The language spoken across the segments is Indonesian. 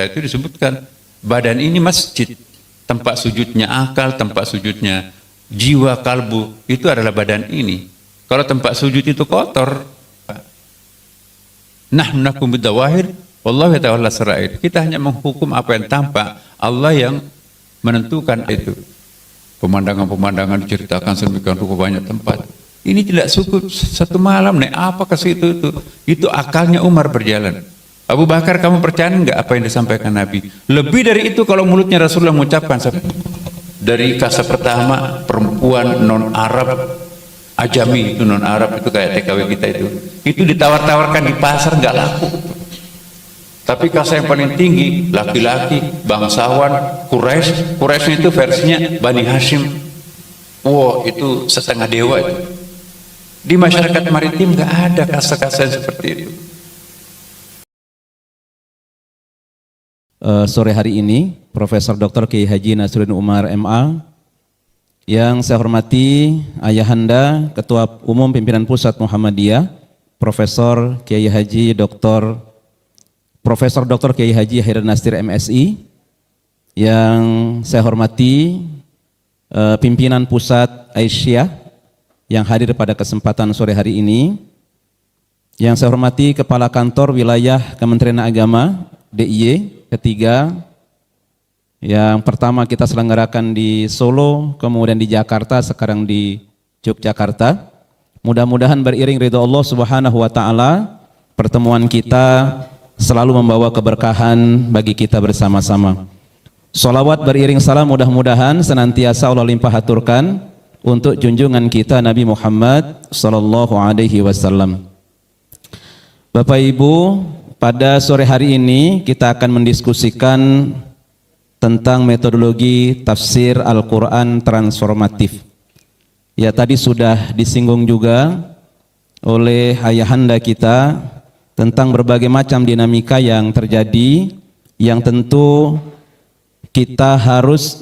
itu disebutkan badan ini masjid, tempat sujudnya akal, tempat sujudnya jiwa, kalbu, itu adalah badan ini. Kalau tempat sujud itu kotor, nahnu nahkum bidawahir wallahu yatawalla sarair. Kita hanya menghukum apa yang tampak, Allah yang menentukan itu. Pemandangan-pemandangan diceritakan sedemikian rupa banyak tempat. Ini tidak cukup satu malam naik apa ke situ itu. Itu akalnya Umar berjalan. Abu Bakar, kamu percaya enggak apa yang disampaikan Nabi? Lebih dari itu kalau mulutnya Rasulullah mengucapkan. Dari kasa pertama perempuan non Arab, ajami itu non Arab itu kayak TKW kita itu ditawar-tawarkan di pasar nggak laku. Tapi kasa yang paling tinggi laki-laki bangsawan Quraisy itu versinya Bani Hashim. Wow, itu setengah dewa itu. Di masyarakat maritim nggak ada kasa-kasa seperti itu. Sore hari ini Profesor Dr. Kiai Haji Nasruddin Umar MA, yang saya hormati Ayahanda Ketua Umum Pimpinan Pusat Muhammadiyah Profesor Kiai Haji Profesor Dr. Kiai Haji Haidar Nasir MSI, yang saya hormati Pimpinan Pusat Aisyah yang hadir pada kesempatan sore hari ini, yang saya hormati Kepala Kantor Wilayah Kementerian Agama DIY ketiga, yang pertama kita selenggarakan di Solo, kemudian di Jakarta, sekarang di Yogyakarta. Mudah-mudahan beriring ridho Allah Subhanahu wa taala, pertemuan kita selalu membawa keberkahan bagi kita bersama-sama. Sholawat beriring salam mudah-mudahan senantiasa Allah limpah haturkan untuk junjungan kita Nabi Muhammad sallallahu alaihi wasallam. Bapak Ibu, pada sore hari ini kita akan mendiskusikan tentang metodologi tafsir Al-Quran transformatif. Ya, tadi sudah disinggung juga oleh ayahanda kita tentang berbagai macam dinamika yang terjadi, yang tentu kita harus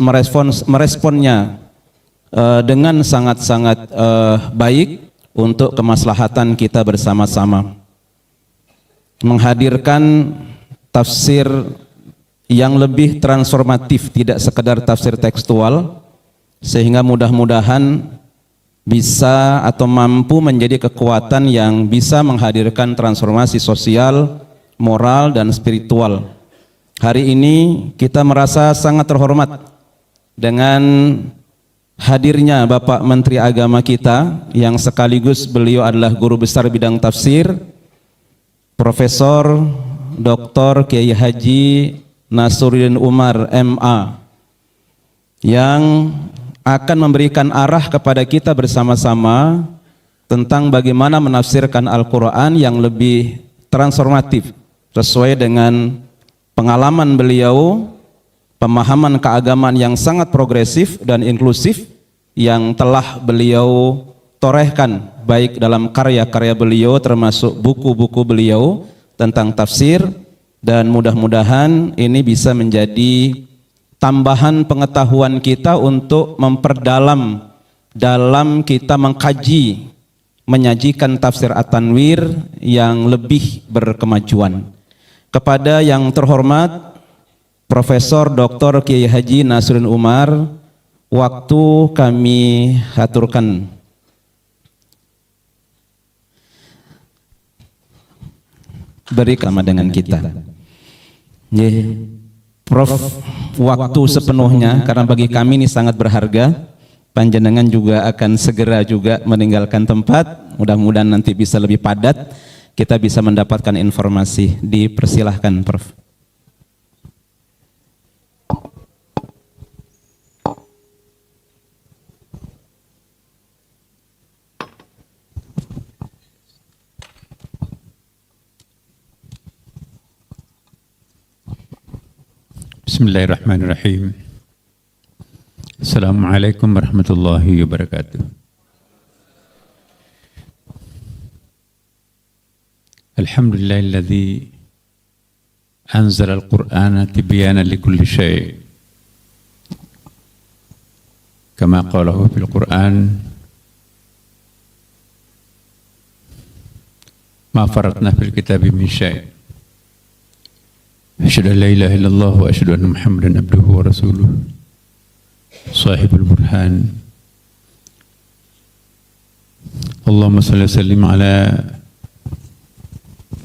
meresponnya dengan sangat-sangat baik untuk kemaslahatan kita bersama-sama. Menghadirkan tafsir yang lebih transformatif, tidak sekedar tafsir tekstual, sehingga mudah-mudahan bisa atau mampu menjadi kekuatan yang bisa menghadirkan transformasi sosial, moral, dan spiritual. Hari ini kita merasa sangat terhormat dengan hadirnya Bapak Menteri Agama kita, yang sekaligus beliau adalah guru besar bidang tafsir, Profesor Dr. Kiai Haji Nasruddin Umar MA, yang akan memberikan arah kepada kita bersama-sama tentang bagaimana menafsirkan Al-Quran yang lebih transformatif sesuai dengan pengalaman beliau, pemahaman keagamaan yang sangat progresif dan inklusif yang telah beliau torehkan baik dalam karya-karya beliau termasuk buku-buku beliau tentang tafsir, dan mudah-mudahan ini bisa menjadi tambahan pengetahuan kita untuk memperdalam dalam kita mengkaji, menyajikan tafsir At-Tanwir yang lebih berkemajuan. Kepada yang terhormat Profesor Dr. Kiai Haji Nasruddin Umar, waktu kami haturkan. Beri sama dengan kita. Prof, waktu sepenuhnya karena bagi kami ini sangat berharga. Panjenengan juga akan segera juga meninggalkan tempat. Mudah-mudahan nanti bisa lebih padat, kita bisa mendapatkan informasi. Dipersilahkan, Prof. Bismillahirrahmanirrahim. Assalamualaikum warahmatullahi wabarakatuh. Alhamdulillahilladzi anzala al-Qur'ana tibyanan likulli syai'. Kama qalahu fil Qur'an, ma faratna fil kitabi min syai'. أشهد أن لا إله إلا الله وأشهد أن محمدا عبده ورسوله صاحب البرهان اللهم صل وسلم على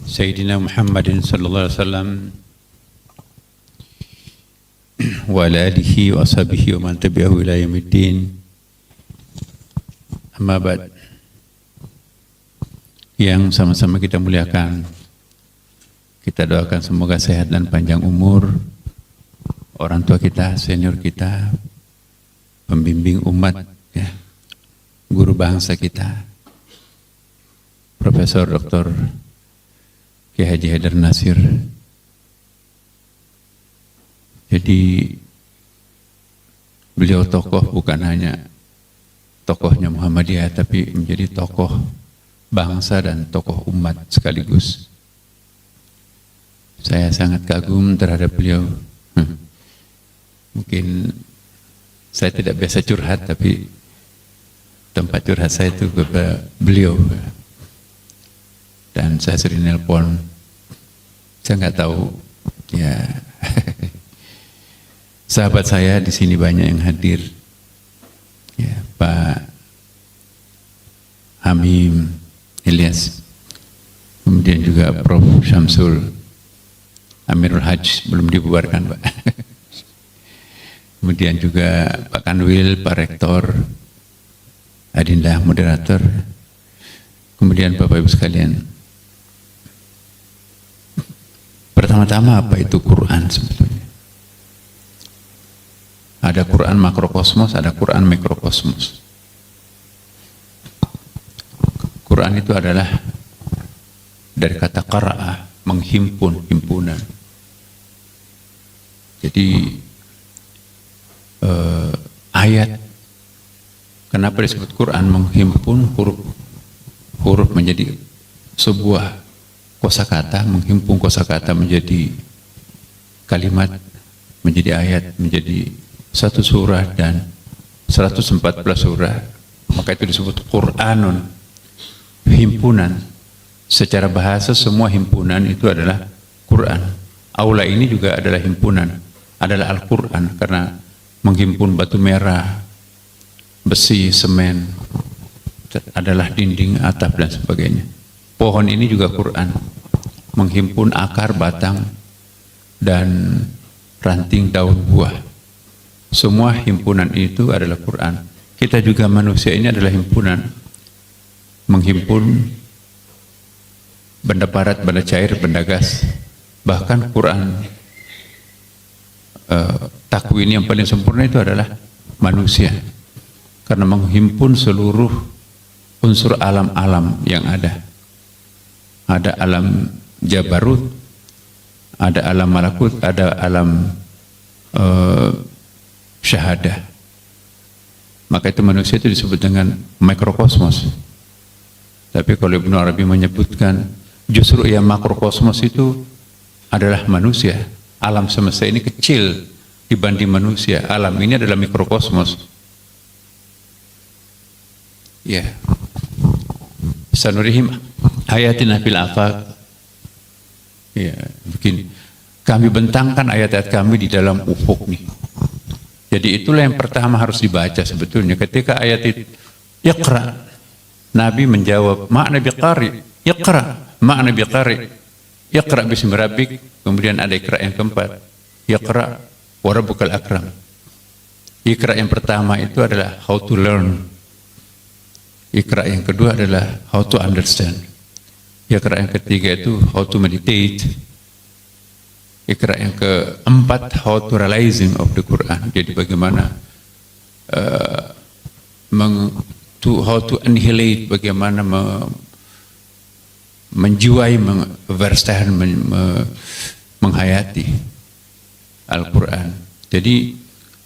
سيدنا محمد صلى الله عليه وسلم وعلى آله وأصحابه ومن تبعه إلى يوم الدين أما بعد. Yang sama-sama kita muliakan, kita doakan semoga sehat dan panjang umur orang tua kita, senior kita, pembimbing umat, ya, guru bangsa kita, Profesor Dr. Kiai Haji Haidar Nasir. Jadi beliau tokoh, bukan hanya tokohnya Muhammadiyah, tapi menjadi tokoh bangsa dan tokoh umat sekaligus. Saya sangat kagum terhadap beliau. Mungkin saya tidak biasa curhat, tapi tempat curhat saya itu kepada beliau. Dan saya sering nelpon. Saya nggak tahu, ya. Sahabat saya di sini banyak yang hadir. Ya, Pak Hamim Ilyas, kemudian juga Prof. Syamsul, Amirul Hajj belum dibubarkan, Pak. Kemudian juga Pak Kanwil, Pak Rektor, Adinda moderator, kemudian Bapak Ibu sekalian. Pertama-tama, apa itu Quran sebetulnya? Ada Quran makrokosmos, ada Quran mikrokosmos. Quran itu adalah dari kata qara'a, menghimpun, himpunan. Jadi ayat, kenapa disebut Quran? Menghimpun huruf menjadi sebuah kosakata, menghimpun kosakata menjadi kalimat, menjadi ayat, menjadi satu surah dan 114 surah. Maka itu disebut Quranun, himpunan. Secara bahasa semua himpunan itu adalah Quran. Aula ini juga adalah himpunan, adalah Al-Quran, karena menghimpun batu merah, besi, semen, adalah dinding, atap dan sebagainya. Pohon ini juga Quran, menghimpun akar, batang dan ranting, daun, buah. Semua himpunan itu adalah Quran. Kita juga manusia ini adalah himpunan, menghimpun benda padat, benda cair, benda gas. Bahkan Quran takwin yang paling sempurna itu adalah manusia, karena menghimpun seluruh unsur alam-alam yang ada. Ada alam Jabarut, ada alam Malakut, ada alam syahadah. Maka itu manusia itu disebut dengan mikrokosmos. Tapi kalau Ibnu Arabi menyebutkan justru yang makrokosmos itu adalah manusia. Alam semesta ini kecil dibanding manusia. Alam ini adalah mikrokosmos. Ya. Sanurihim ayatina fil afaq. Ya, begini. Kami bentangkan ayat-ayat kami di dalam ufuk nih. Jadi itulah yang pertama harus dibaca sebetulnya. Ketika ayat itu Iqra, Nabi menjawab, makna biqari, Iqra, makna biqari, Iqra bismi rabbik. Kemudian ada Iqra yang keempat, Iqra wa rabbukal akram. Iqra yang pertama itu adalah how to learn. Iqra yang kedua adalah how to understand. Iqra yang ketiga itu how to meditate. Iqra yang keempat how to realizing of the Quran. Jadi bagaimana how to annihilate, bagaimana menjiwai, menverstahan, menghayati Al-Quran. Jadi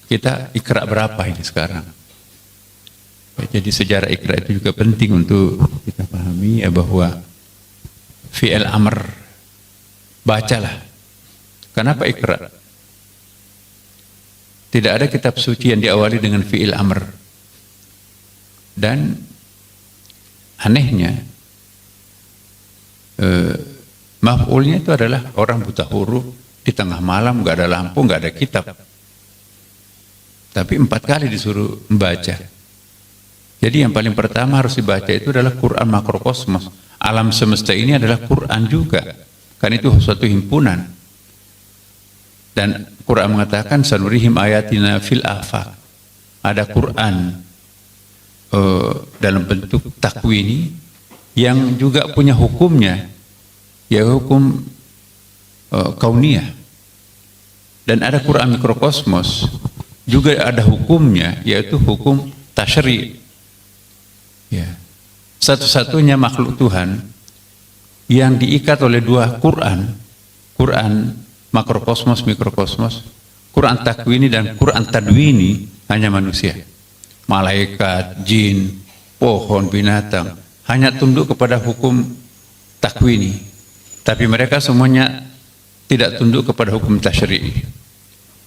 kita Iqra berapa ini sekarang? Jadi sejarah Iqra itu juga penting untuk kita pahami, ya, bahwa fi'il amr, bacalah. Kenapa Iqra? Tidak ada kitab suci yang diawali dengan fi'il amr. Dan anehnya maf'ulnya itu adalah orang buta huruf di tengah malam, nggak ada lampu, nggak ada kitab. Tapi 4 kali disuruh membaca. Jadi yang paling pertama harus dibaca itu adalah Quran makrokosmos. Alam semesta ini adalah Quran juga. Kan itu suatu himpunan. Dan Quran mengatakan sanurihim ayatina fil afaq. Ada Quran dalam bentuk takwini yang juga punya hukumnya, ya hukum kauniyah. Dan ada Quran mikrokosmos juga ada hukumnya, yaitu hukum tasyri'. Ya. Satu-satunya makhluk Tuhan yang diikat oleh 2 Quran, Quran makrokosmos, mikrokosmos, Quran takwini dan Quran tadwini, hanya manusia. Malaikat, jin, pohon, binatang hanya tunduk kepada hukum takwini. Tapi mereka semuanya tidak tunduk kepada hukum tasyri'i.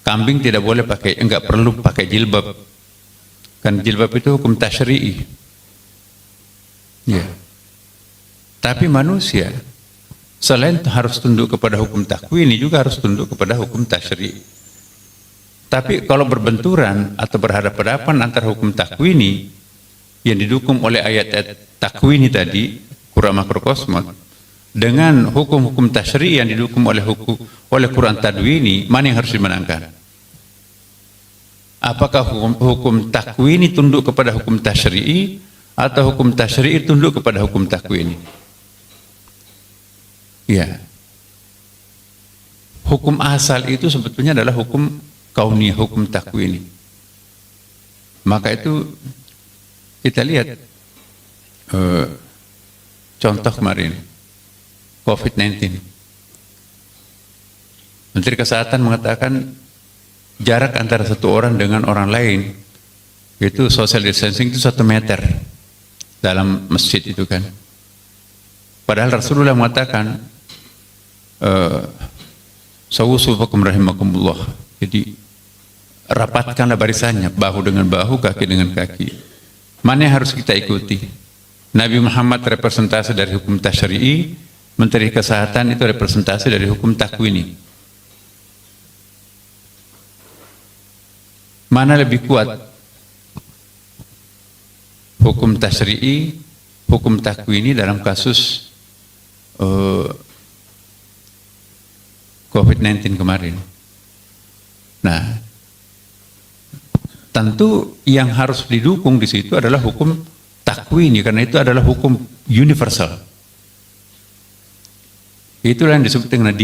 Kambing tidak boleh pakai, enggak perlu pakai jilbab. Kan jilbab itu hukum tasyri'i. Ya. Tapi manusia selain harus tunduk kepada hukum takwini juga harus tunduk kepada hukum tasyri'i. Tapi kalau berbenturan atau berhadapan-hadapan antara hukum takwini yang didukung oleh ayat-ayat takwini tadi, Quran makrokosmos, dengan hukum-hukum tasyri'i yang didukung oleh Quran tadwini, mana yang harus dimenangkan? Apakah hukum takwini tunduk kepada hukum tasyri'i atau hukum tasyri'i tunduk kepada hukum takwini? Ya. Hukum asal itu sebetulnya adalah hukum kauniyah, hukum takwini. Maka itu kita lihat contoh kemarin COVID-19. Menteri Kesehatan mengatakan jarak antara satu orang dengan orang lain itu social distancing itu 1 meter dalam masjid itu kan. Padahal Rasulullah mengatakan sawusufakum rahimakumullah. Jadi rapatkanlah barisannya, bahu dengan bahu, kaki dengan kaki. Mana yang harus kita ikuti? Nabi Muhammad representasi dari hukum tasyri'i, Menteri Kesehatan itu representasi dari hukum takwini. Mana lebih kuat? Hukum tasyri'i, hukum takwini dalam kasus COVID-19 kemarin. Nah, tentu yang harus didukung di situ adalah hukum takwini, karena itu adalah hukum universal. Itulah yang disebut dengan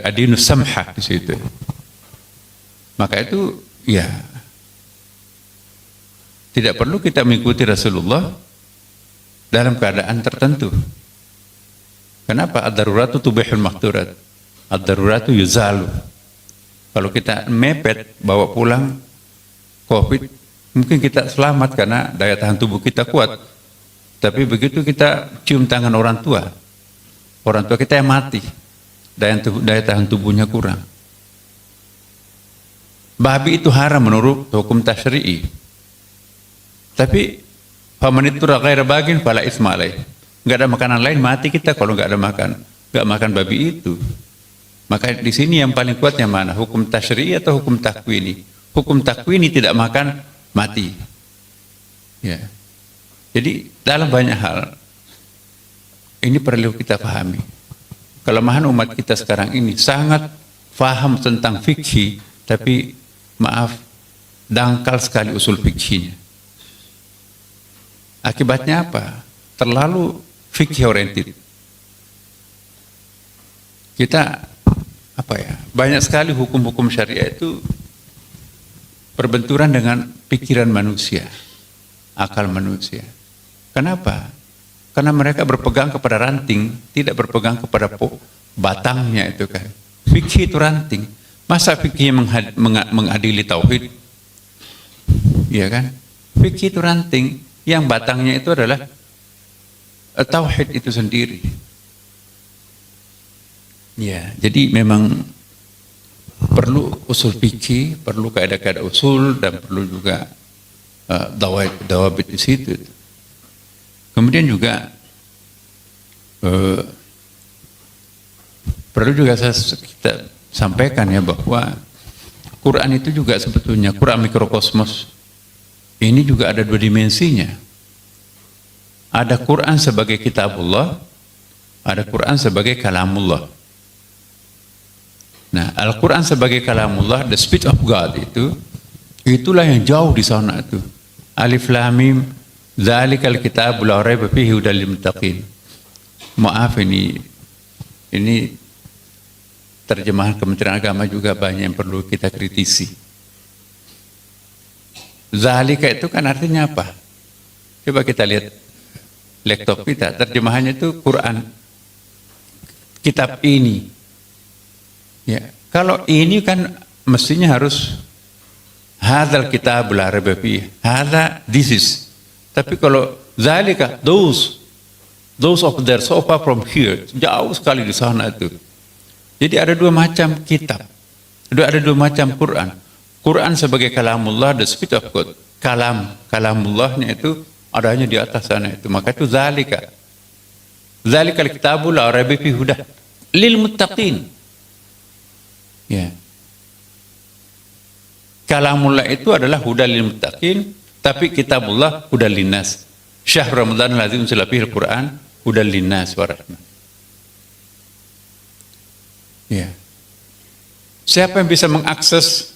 adinus samha di situ. Maka itu ya tidak perlu kita mengikuti Rasulullah dalam keadaan tertentu. Kenapa? Ad-daruratu tubihul mahdurat. Ad-daruratu yuzalu. Kalau kita mepet bawa pulang COVID, mungkin kita selamat karena daya tahan tubuh kita kuat. Tapi begitu kita cium tangan orang tua kita yang mati, daya tahan tubuhnya kurang. Babi itu haram menurut hukum tasyri'i. Tapi famanitura ghaira bagin fala isma alaih. Enggak ada makanan lain, mati kita kalau enggak makan babi itu. Maka di sini yang paling kuat yang mana? Hukum tasyri'i atau hukum takwini? Hukum takwini tidak makan, mati. Ya. Jadi dalam banyak hal ini perlu kita pahami. Kelemahan umat kita sekarang ini sangat paham tentang fikih, tapi maaf, dangkal sekali usul fikihnya. Akibatnya apa? Terlalu fikih oriented. Kita banyak sekali hukum-hukum syariah itu berbenturan dengan pikiran manusia, akal manusia. Kenapa? Karena mereka berpegang kepada ranting, tidak berpegang kepada batangnya itu kan. Fikih itu ranting. Masa fikih mengadili tauhid? Iya kan? Fikih itu ranting, yang batangnya itu adalah tauhid itu sendiri. Ya, jadi memang perlu usul fikih, perlu kaidah-kaidah usul, dan perlu juga dawabit di situ. Kemudian juga perlu juga sampaikan ya bahwa Quran itu juga sebetulnya Quran mikrokosmos ini juga ada dua dimensinya. Ada Quran sebagai kitabullah, ada Quran sebagai kalamullah. Nah, Al-Quran sebagai kalamullah, the speech of God itulah yang jauh di sana itu. Alif Lam Mim, dzalikal kitabul la raiba fihi hudal lil muttaqin. Maaf ini terjemahan Kementerian Agama juga banyak yang perlu kita kritisi. Zalika itu kan artinya apa? Coba kita lihat laptop kita, terjemahannya itu Quran, kitab ini. Ya, kalau ini kan mestinya harus hadzal kitabul la raiba fihi, hadza this is. Tapi kalau zalika those of there so far from here, jauh sekali di sana itu. Jadi ada dua macam kitab, ada dua macam Quran. Quran sebagai kalamullah, the speech of God. Kalamullahnya itu adanya di atas sana itu. Maka itu zalika. Zalikal kitabul la raiba fihi huda lil muttaqin. Ya. Kalamullah itu adalah hudal lil muttaqin, tapi kitabullah hudal linnas. Syahr Ramadan allazi unzila fihi al-Qur'an hudal linnas wa rahmah. Ya. Siapa yang bisa mengakses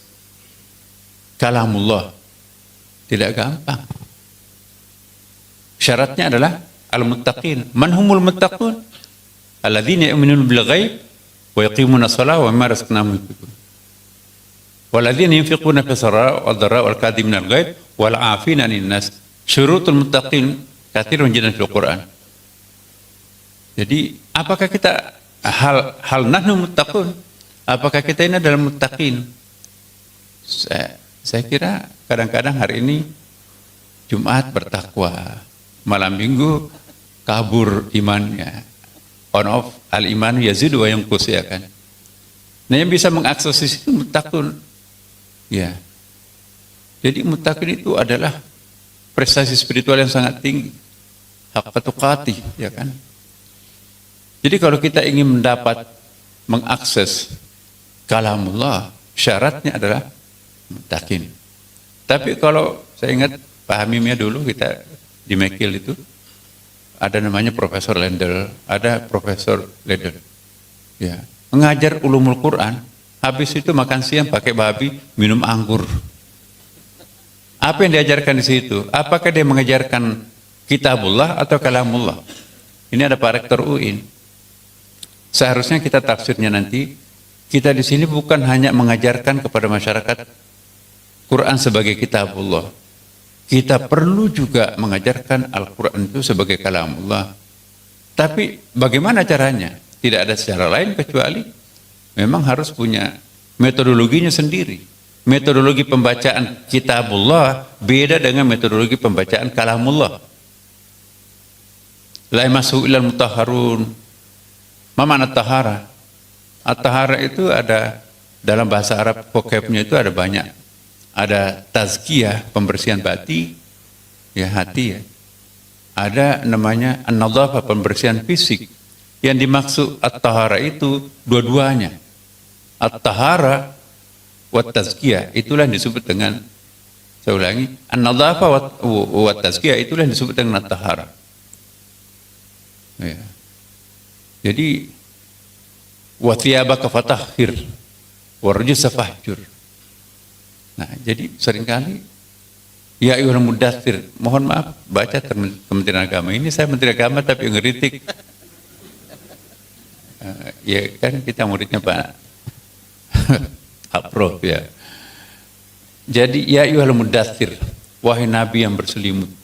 kalamullah? Tidak gampang. Syaratnya adalah al-muttaqin. Man humul muttaqun? Alladzina yu'minuna bil ghaib wa yuqimuna shalah wa mimma razaqnahum yunfiqun. Walladzina yunfiquna fis saraa wad dharraa wal kadhimina al ghaib wal 'afina 'anil nas. Syurutul muttaqin katsirun jiddan fil Qur'an. Jadi, apakah kita hal nahnu muttaqun? Apakah kita ini adalah muttaqin? Saya kira kadang-kadang hari ini Jumat bertakwa, malam Minggu kabur imannya. On off al-iman yazidu wa yanqus, ya kan. Nah, yang bisa mengakses itu muttaqun. Ya. Jadi muttaqin itu adalah prestasi spiritual yang sangat tinggi. Haqqa tuqatih, ya kan. Jadi kalau kita ingin mengakses kalamullah, syaratnya adalah muttaqin. Tapi kalau saya ingat Pak Hamimnya dulu kita di Mekil itu ada namanya Profesor Lendel, ada Profesor Lendel. Ya, mengajar ulumul Quran, habis itu makan siang pakai babi, minum anggur. Apa yang diajarkan di situ? Apakah dia mengajarkan kitabullah atau kalamullah? Ini ada Pak Rektor UIN. Seharusnya kita tafsirnya nanti, kita di sini bukan hanya mengajarkan kepada masyarakat Quran sebagai kitabullah. Kita perlu juga mengajarkan Al-Quran itu sebagai kalamullah. Tapi bagaimana caranya? Tidak ada secara lain kecuali memang harus punya metodologinya sendiri. Metodologi pembacaan kitabullah beda dengan metodologi pembacaan kalamullah. La yamassuhu illal mutahharun. Ma ma'na at-tahara? At-tahara itu ada dalam bahasa Arab, vocabnya itu ada banyak. Ada tazkiyah, pembersihan hati, ya. Ada namanya an-nadhafah, pembersihan fisik. Yang dimaksud at-tahara itu dua-duanya. At-tahara wa tazkiyah, itulah yang disebut dengan, saya ulangi, an-nadhafah wa tazkiyah, itulah yang disebut dengan at-tahara. Ya. Jadi wa thiyabaka fatahhir wa rujza fahjur. Nah, jadi seringkali ya ayyuhal mudaththir, mohon maaf baca Kementerian Agama ini, saya Menteri Agama tapi ngeritik. Ya kan kita muridnya Pak Prof ya. Jadi ya ayyuhal mudaththir, wahai nabi yang berselimut.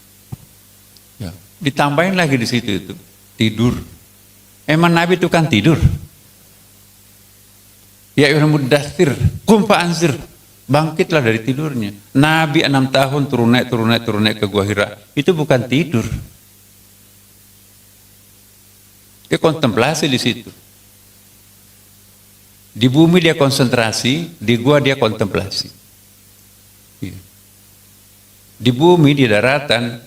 Ya, ditambahin lagi di situ itu tidur. Emang nabi itu kan tidur? Ya ayyuhal mudaththir, qum fa'anzir. Bangkitlah dari tidurnya. Nabi 6 tahun turun naik ke Gua Hira. Itu bukan tidur. Dia kontemplasi di situ. Di bumi dia konsentrasi, di gua dia kontemplasi. Di bumi, di daratan,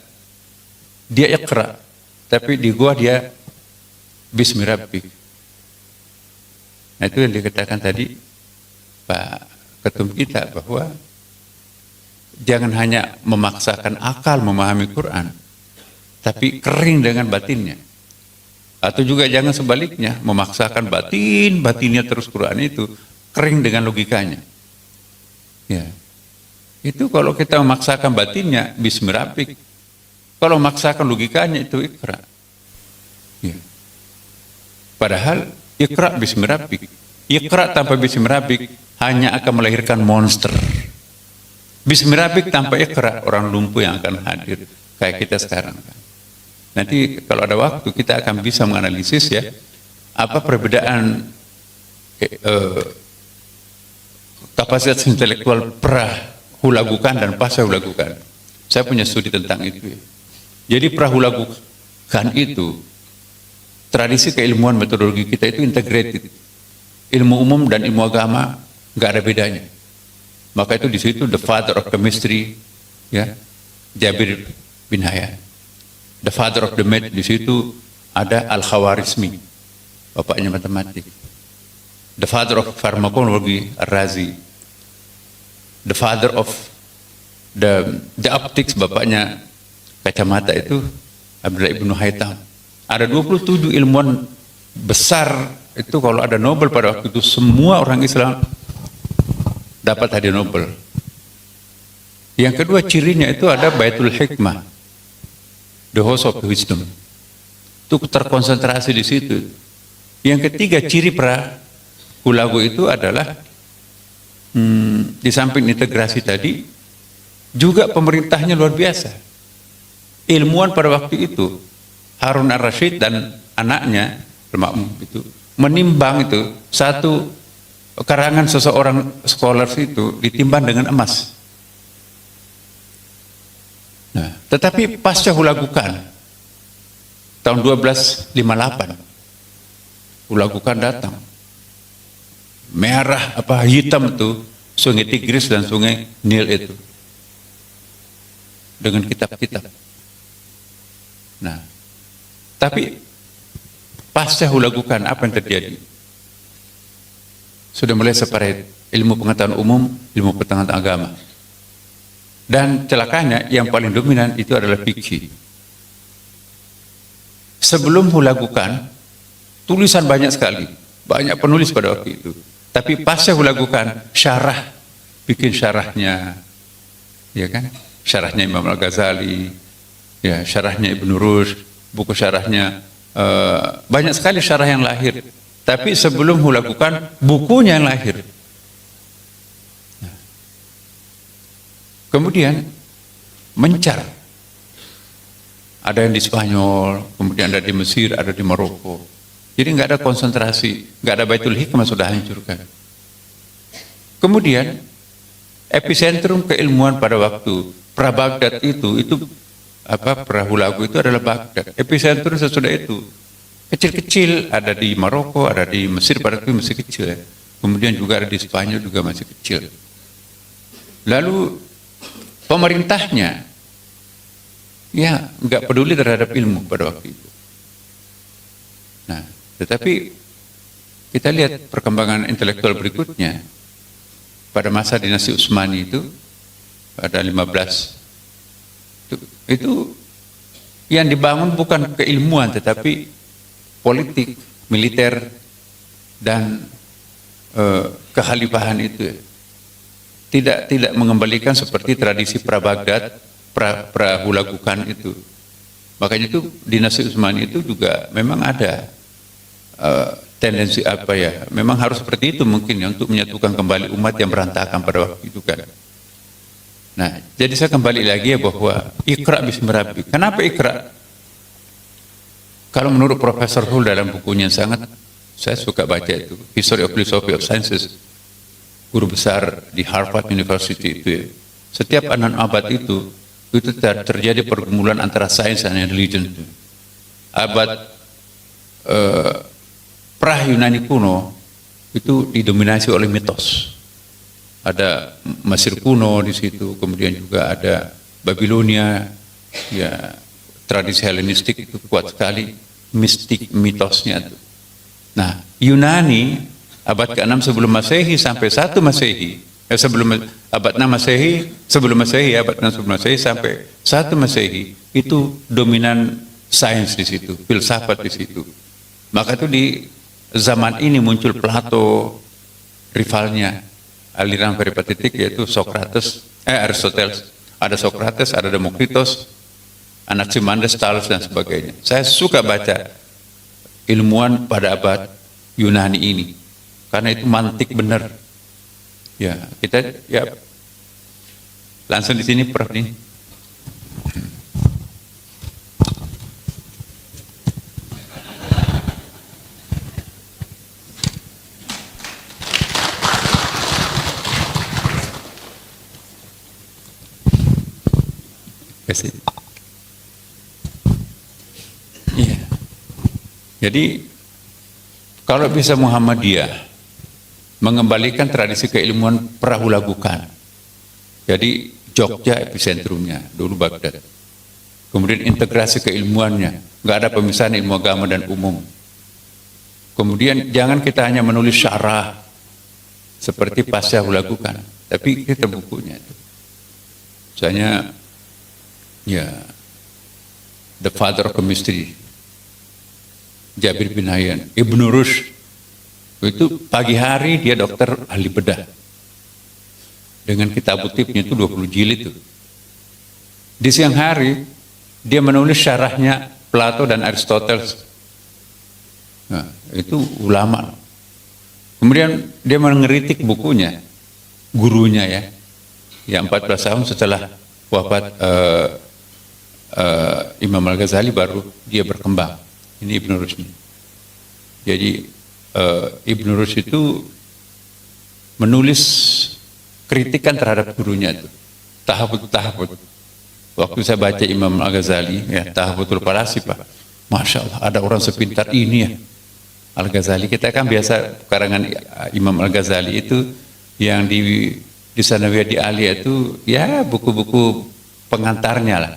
dia iqra. Tapi di gua dia bismi rabbik. Nah, itu yang dikatakan tadi, Pak Ketum kita bahwa jangan hanya memaksakan akal memahami Quran, tapi kering dengan batinnya. Atau juga jangan sebaliknya, memaksakan batinnya terus Quran itu, kering dengan logikanya. Ya. Itu kalau kita memaksakan batinnya, bismi rabbik. Kalau memaksakan logikanya itu ikra. Ya. Padahal ikra bismi rabbik. Ikra tanpa bismi rabbik hanya akan melahirkan monster. Bismi rabbik tanpa ikra, orang lumpuh yang akan hadir kayak kita sekarang. Nanti kalau ada waktu kita akan bisa menganalisis ya apa perbedaan kapasitas intelektual prahulagukan dan pascahulagukan. Saya punya studi tentang itu. Ya. Jadi prahulagukan itu tradisi keilmuan metodologi kita itu integrated. Ilmu umum dan ilmu agama nggak ada bedanya. Maka itu di situ the father of chemistry, ya Jabir bin Hayyan. The father of the math di situ ada Al-Khawarizmi, bapaknya matematik. The father of pharmacology Ar-Razi. The father of the optics, bapaknya kacamata itu Abdullah ibnu Haytham. Ada 27 ilmuwan besar itu, kalau ada Nobel pada waktu itu semua orang Islam dapat hadiah Nobel. Yang kedua cirinya itu ada Baitul Hikmah, the house of wisdom. Itu terkonsentrasi di situ. Yang ketiga ciri prahulagu itu adalah di samping integrasi tadi juga pemerintahnya luar biasa. Ilmuwan pada waktu itu Harun ar-Rasyid dan anaknya Al-Ma'mun itu menimbang itu satu karangan seseorang scholars itu ditimbang dengan emas. Nah, tetapi pasca hulagukan tahun 1258 hulagukan datang, merah apa hitam itu sungai Tigris dan sungai Nil itu dengan kitab-kitab. Nah, tapi pasca hulagukan apa yang terjadi? Sudah mulai separate ilmu pengetahuan umum, ilmu pengetahuan agama. Dan celakanya yang paling dominan itu adalah fikih. Sebelum hulagukan, tulisan banyak sekali, banyak penulis pada waktu itu. Tapi pasca hulagukan, syarah, bikin syarahnya, ya kan? Syarahnya Imam Al-Ghazali, ya, syarahnya Ibnu Rushd, buku syarahnya banyak sekali syarah yang lahir. Tapi sebelum hulagukan, bukunya yang lahir. Kemudian mencar. Ada yang di Spanyol, kemudian ada di Mesir, ada di Maroko. Jadi nggak ada konsentrasi, nggak ada Baitul Hikmah, sudah hancurkan. Kemudian epicentrum keilmuan pada waktu pra-Baghdad itu prahulagu itu adalah Baghdad. Epicentrum sesudah itu kecil-kecil, ada di Maroko, ada di Mesir, pada waktu masih kecil ya. Kemudian juga ada di Spanyol, juga masih kecil. Lalu pemerintahnya ya nggak peduli terhadap ilmu pada waktu itu. Nah, tetapi kita lihat perkembangan intelektual berikutnya pada masa dinasti Utsmani itu pada 15 itu yang dibangun bukan keilmuan tetapi politik, militer, dan kekhalifahan itu tidak mengembalikan seperti tradisi pra-Baghdad, prahulagukan itu. Makanya itu dinasti Utsmani itu juga memang ada tendensi memang harus seperti itu mungkin ya, untuk menyatukan kembali umat yang berantakan pada waktu itu kan. Nah, jadi saya kembali lagi ya bahwa Iqra bismi rabbik. Kenapa Iqra? Kalau menurut Profesor Hull dalam bukunya sangat saya suka baca itu, History of Philosophy of Sciences, guru besar di Harvard University itu ya. Setiap 6 abad itu terjadi pergumulan antara sains dan religion. Abad pra-Yunani kuno itu didominasi oleh mitos. Ada Mesir kuno di situ, kemudian juga ada Babilonia, ya tradisi Helenistik itu kuat sekali, mistik mitosnya itu. Nah, Yunani abad ke-6 sebelum Masehi sampai 1 Masehi, sebelum abad 6 Masehi, sebelum Masehi, abad 6 sebelum Masehi sampai 1 Masehi, itu dominan sains di situ, filsafat di situ. Maka itu di zaman ini muncul Plato, rivalnya aliran peripatetik yaitu Aristoteles. Ada Socrates, ada Demokritos, Anaximenes, Thales dan sebagainya. Saya suka baca ilmuwan pada abad Yunani ini karena itu mantik benar. Ya, kita ya langsung di sini Prof nih. Kasih. Iya. Jadi kalau bisa Muhammadiyah mengembalikan tradisi keilmuan perahu lagukan. Jadi Jogja epicentrumnya, dulu Baghdad. Kemudian integrasi keilmuannya, nggak ada pemisahan ilmu agama dan umum. Kemudian jangan kita hanya menulis syarah seperti pasca lagukan, tapi kita bukunya. Misalnya, ya, The Father of Chemistry, Jabir bin Hayyan, Ibnu Rushd, itu pagi hari dia dokter ahli bedah. Dengan kitab utipnya itu 20 jilid itu. Di siang hari, dia menulis syarahnya Plato dan Aristoteles. Nah, itu ulama. Kemudian dia mengeritik bukunya, gurunya ya, yang 14 tahun setelah wafat Imam Al-Ghazali baru dia berkembang. Ini Ibnu Rushd. Jadi Ibnu Rushd itu menulis kritikan terhadap gurunya itu. Tahafut. Waktu saya baca Imam Al-Ghazali, ya, Tahafutul Falasifah, Masya Allah, ada orang sepintar ini ya. Al-Ghazali, kita kan biasa karangan Imam Al-Ghazali itu yang di Sanawiyah di Aliyah itu, ya buku-buku pengantarnya lah.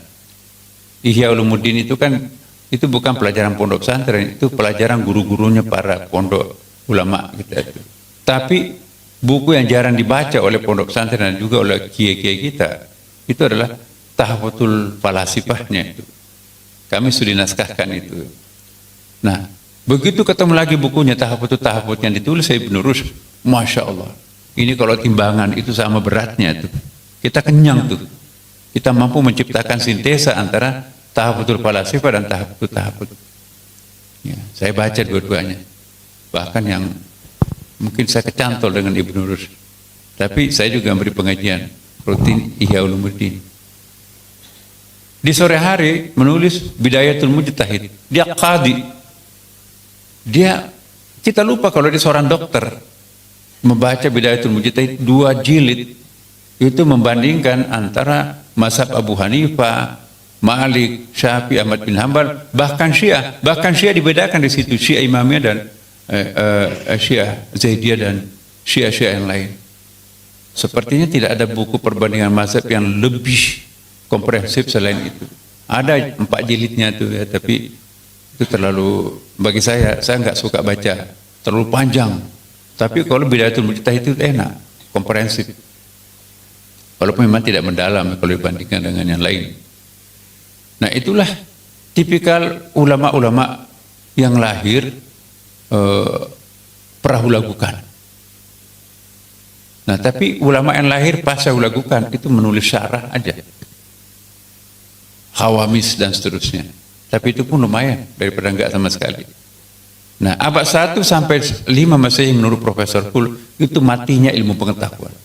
Ihya Ulumuddin itu kan, itu bukan pelajaran pondok pesantren, itu pelajaran guru-gurunya para pondok ulama kita itu. Tapi buku yang jarang dibaca oleh pondok pesantren dan juga oleh kiai-kiai kita, itu adalah Tahafutul Falasifahnya itu. Kami sudah naskahkan itu. Nah, begitu ketemu lagi bukunya Tahafut yang ditulis Ibnu Rushd, Masya Allah. Ini kalau timbangan itu sama beratnya tuh. Kita kenyang tuh. Kita mampu menciptakan sintesa antara Tahafutul Falasifah dan Tahafut. Ya, saya baca dua-duanya. Bahkan yang mungkin saya kecantol dengan Ibnu Rushd. Tapi saya juga memberi pengajian rutin Ihya Ulumuddin. Di sore hari menulis Bidayatul Mujtahid. Dia qadi. Kita lupa kalau dia seorang dokter. Membaca Bidayatul Mujtahid 2 jilid. Itu membandingkan antara mazhab Abu Hanifah, Malik, Syafi'i, Ahmad bin Hanbal, bahkan Syiah. Bahkan Syiah dibedakan di situ, Syiah Imamiyah dan Syiah Zaidiyah dan Syiah yang lain. Sepertinya tidak ada buku perbandingan mazhab yang lebih komprehensif selain itu. Ada 4 jilidnya tuh ya, tapi itu terlalu, bagi saya nggak suka baca, terlalu panjang. Tapi kalau Bidayatul Mujtahid itu enak, komprehensif. Walaupun memang tidak mendalam kalau dibandingkan dengan yang lain. Nah, itulah tipikal ulama-ulama yang lahir perahu lagukan. Nah, tapi ulama yang lahir pasca lagukan itu menulis syarah aja. Hawamis dan seterusnya. Tapi itu pun lumayan daripada enggak sama sekali. Nah, abad 1 sampai 5 Masehi menurut Profesor Hull itu matinya ilmu pengetahuan.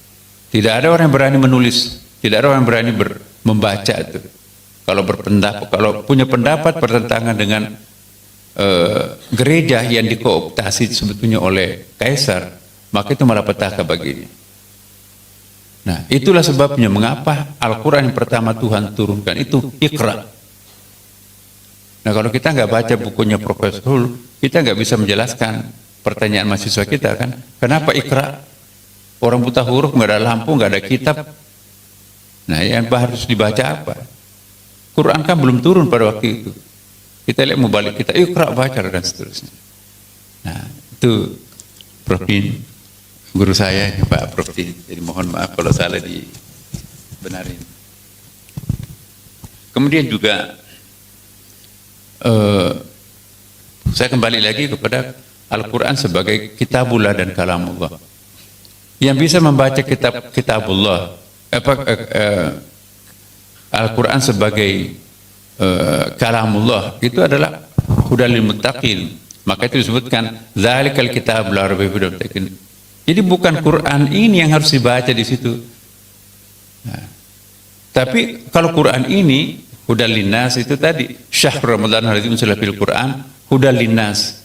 Tidak ada orang yang berani menulis, tidak ada orang yang berani membaca itu. Kalau berpendapat, kalau punya pendapat bertentangan dengan gereja yang dikooptasi sebetulnya oleh kaisar, maka itu malapetaka baginya. Nah, itulah sebabnya mengapa Al-Quran yang pertama Tuhan turunkan itu Iqra. Nah, kalau kita nggak baca bukunya Profesor Hull, kita nggak bisa menjelaskan pertanyaan mahasiswa kita kan, kenapa Iqra? Orang buta huruf, nggak ada lampu, nggak ada kitab. Nah, yang harus dibaca apa? Quran kan belum turun pada waktu itu. Kita lihat mau balik kita, Iqra baca dan seterusnya. Nah, itu Prof Din, guru saya Pak Prof Din. Jadi mohon maaf kalau salah dibenarin. Kemudian juga saya kembali lagi kepada Al-Quran sebagai kitabullah dan kalamullah. Yang bisa membaca kitabullah, Al-Quran sebagai kalamullah itu adalah hudal lil muttaqin. Maka itu disebutkan zalikal kitab la raiba fihi hudal lil muttaqin. Jadi bukan Quran ini yang harus dibaca di situ. Nah, tapi kalau Quran ini hudal linnas itu tadi syahrul ramadan alladzi unzila fil Quran hudal linnas.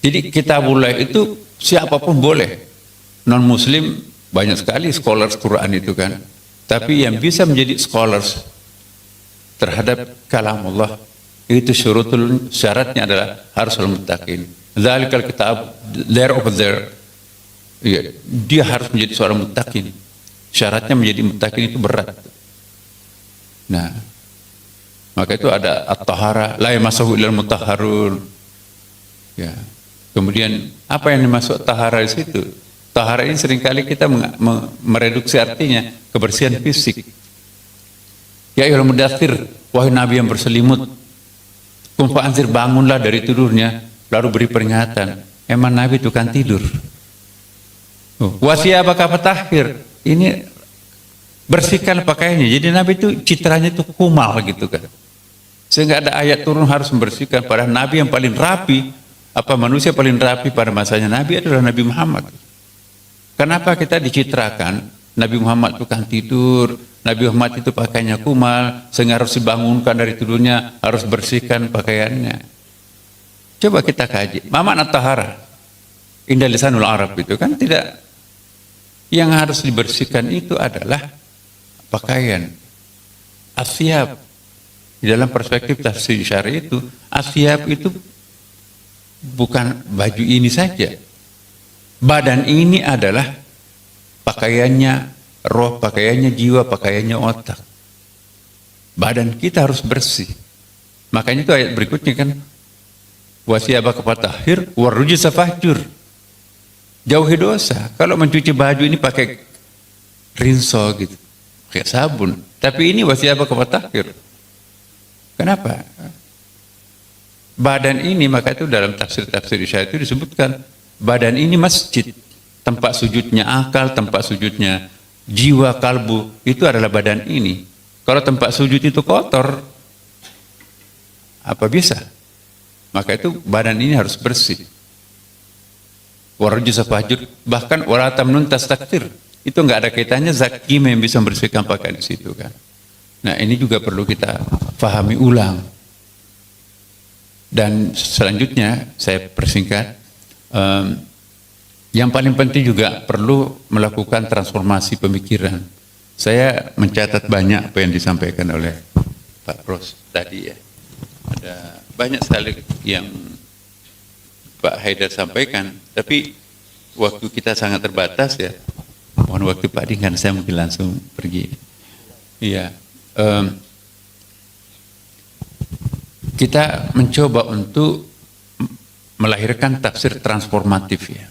Jadi kitabullah itu siapapun boleh. Non muslim banyak sekali scholars Quran itu kan. Tapi yang bisa menjadi scholars terhadap kalamullah itu syaratnya adalah harus al-muttaqin. Dzalikal kitab there over there. Ya, dia harus menjadi seorang muttaqin. Syaratnya menjadi muttaqin itu berat. Nah, maka itu ada at-tahara, la yamassahu illal mutahharun. Ya. Kemudian apa yang dimaksud tahara di situ? Tahara ini seringkali kita mereduksi artinya kebersihan fisik. Ya ayyuhal mudaththir, wahai nabi yang berselimut, qum fa'anzir, bangunlah dari tidurnya, lalu beri peringatan. Emang nabi itu kan tidur. Wa thiyabaka fatahhir, ini bersihkan pakaiannya. Jadi nabi itu citranya itu kumal gitu kan. Sehingga ada ayat turun harus membersihkan. Padahal nabi yang paling rapi, manusia paling rapi pada masanya nabi adalah Nabi Muhammad. Kenapa kita dicitrakan Nabi Muhammad itu kan tidur, Nabi Muhammad itu pakaiannya kumal, sehingga harus dibangunkan dari tidurnya, harus bersihkan pakaiannya. Coba kita kaji. Ma makna tahara? Indah lisanul Arab itu kan tidak. Yang harus dibersihkan itu adalah pakaian. Asyab. Di dalam perspektif tafsir syar'i itu, asyab itu bukan baju ini saja. Badan ini adalah pakaiannya roh, pakaiannya jiwa, pakaiannya otak. Badan kita harus bersih. Makanya itu ayat berikutnya kan, wasiyabaka fatahhir warrujza fahjur. Jauhi dosa. Kalau mencuci baju ini pakai rinso gitu, pakai sabun. Tapi ini wasiyabaka fatahhir. Kenapa? Badan ini, maka itu dalam tafsir syar'i itu disebutkan badan ini masjid, tempat sujudnya akal, tempat sujudnya jiwa, kalbu, itu adalah badan ini. Kalau tempat sujud itu kotor, apa bisa? Maka itu badan ini harus bersih. Warujza fahjur, bahkan wala tamnun tastakthir, itu enggak ada kaitannya zakim yang bisa membersihkan pakaian di situ kan. Nah, ini juga perlu kita pahami ulang. Dan selanjutnya saya persingkat, yang paling penting juga perlu melakukan transformasi pemikiran. Saya mencatat banyak apa yang disampaikan oleh Pak Pros tadi ya. Ada banyak sekali yang Pak Haidar sampaikan, tapi waktu kita sangat terbatas ya. Mohon waktu Pak Din, saya mungkin langsung pergi. Iya. Kita mencoba untuk melahirkan tafsir transformatif ya.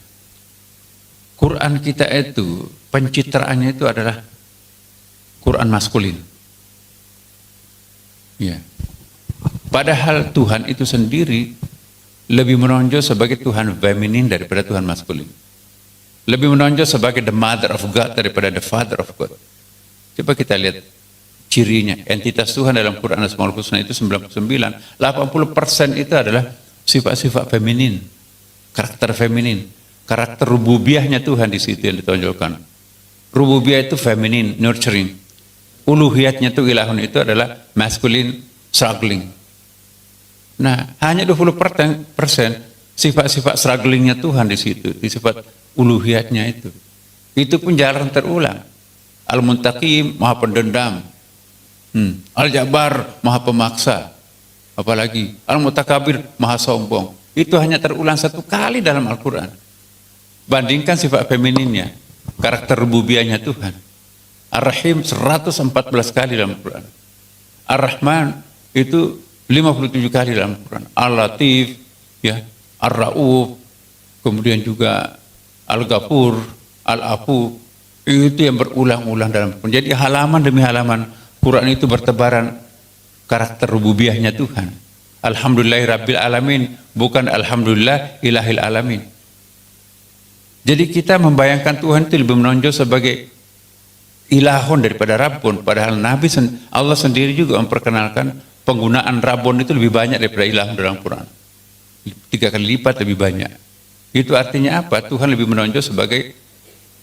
Quran kita itu pencitraannya itu adalah Quran maskulin. Ya. Padahal Tuhan itu sendiri lebih menonjol sebagai Tuhan feminin daripada Tuhan maskulin. Lebih menonjol sebagai the mother of God daripada the father of God. Coba kita lihat cirinya. Entitas Tuhan dalam Quran Asmaul Husna itu 99, 80% itu adalah sifat-sifat feminin, karakter feminin, karakter rububiyahnya Tuhan di situ yang ditonjolkan. Rububiyah itu feminin, nurturing. Uluhiyatnya itu ilahun itu adalah masculine, struggling. Nah, hanya 20% sifat-sifat strugglingnya Tuhan di situ, di sifat uluhiyatnya itu. Itu pun jarang terulang. Al-Muntaqim, maha pendendam. Al-Jabbar, maha pemaksa. Apalagi Al-Mutakabir, maha sombong. Itu hanya terulang satu kali dalam Al-Quran. Bandingkan sifat femininnya, karakter rububiyahnya Tuhan. Ar-Rahim 114 kali dalam Al-Quran. Ar-Rahman itu 57 kali dalam Al-Quran. Al-Latif, ya, Ar-Ra'uf, kemudian juga Al-Ghafur, Al-Afu, itu yang berulang-ulang dalam Quran. Jadi halaman demi halaman Quran itu bertebaran karakter rububiyahnya Tuhan. Alhamdulillahirabbil alamin, bukan alhamdulillah ilahil alamin. Jadi kita membayangkan Tuhan itu lebih menonjol sebagai ilahun daripada Rabbun, padahal Allah sendiri juga memperkenalkan penggunaan Rabbun itu lebih banyak daripada ilahun dalam Quran. 3 kali lipat lebih banyak. Itu artinya apa? Tuhan lebih menonjol sebagai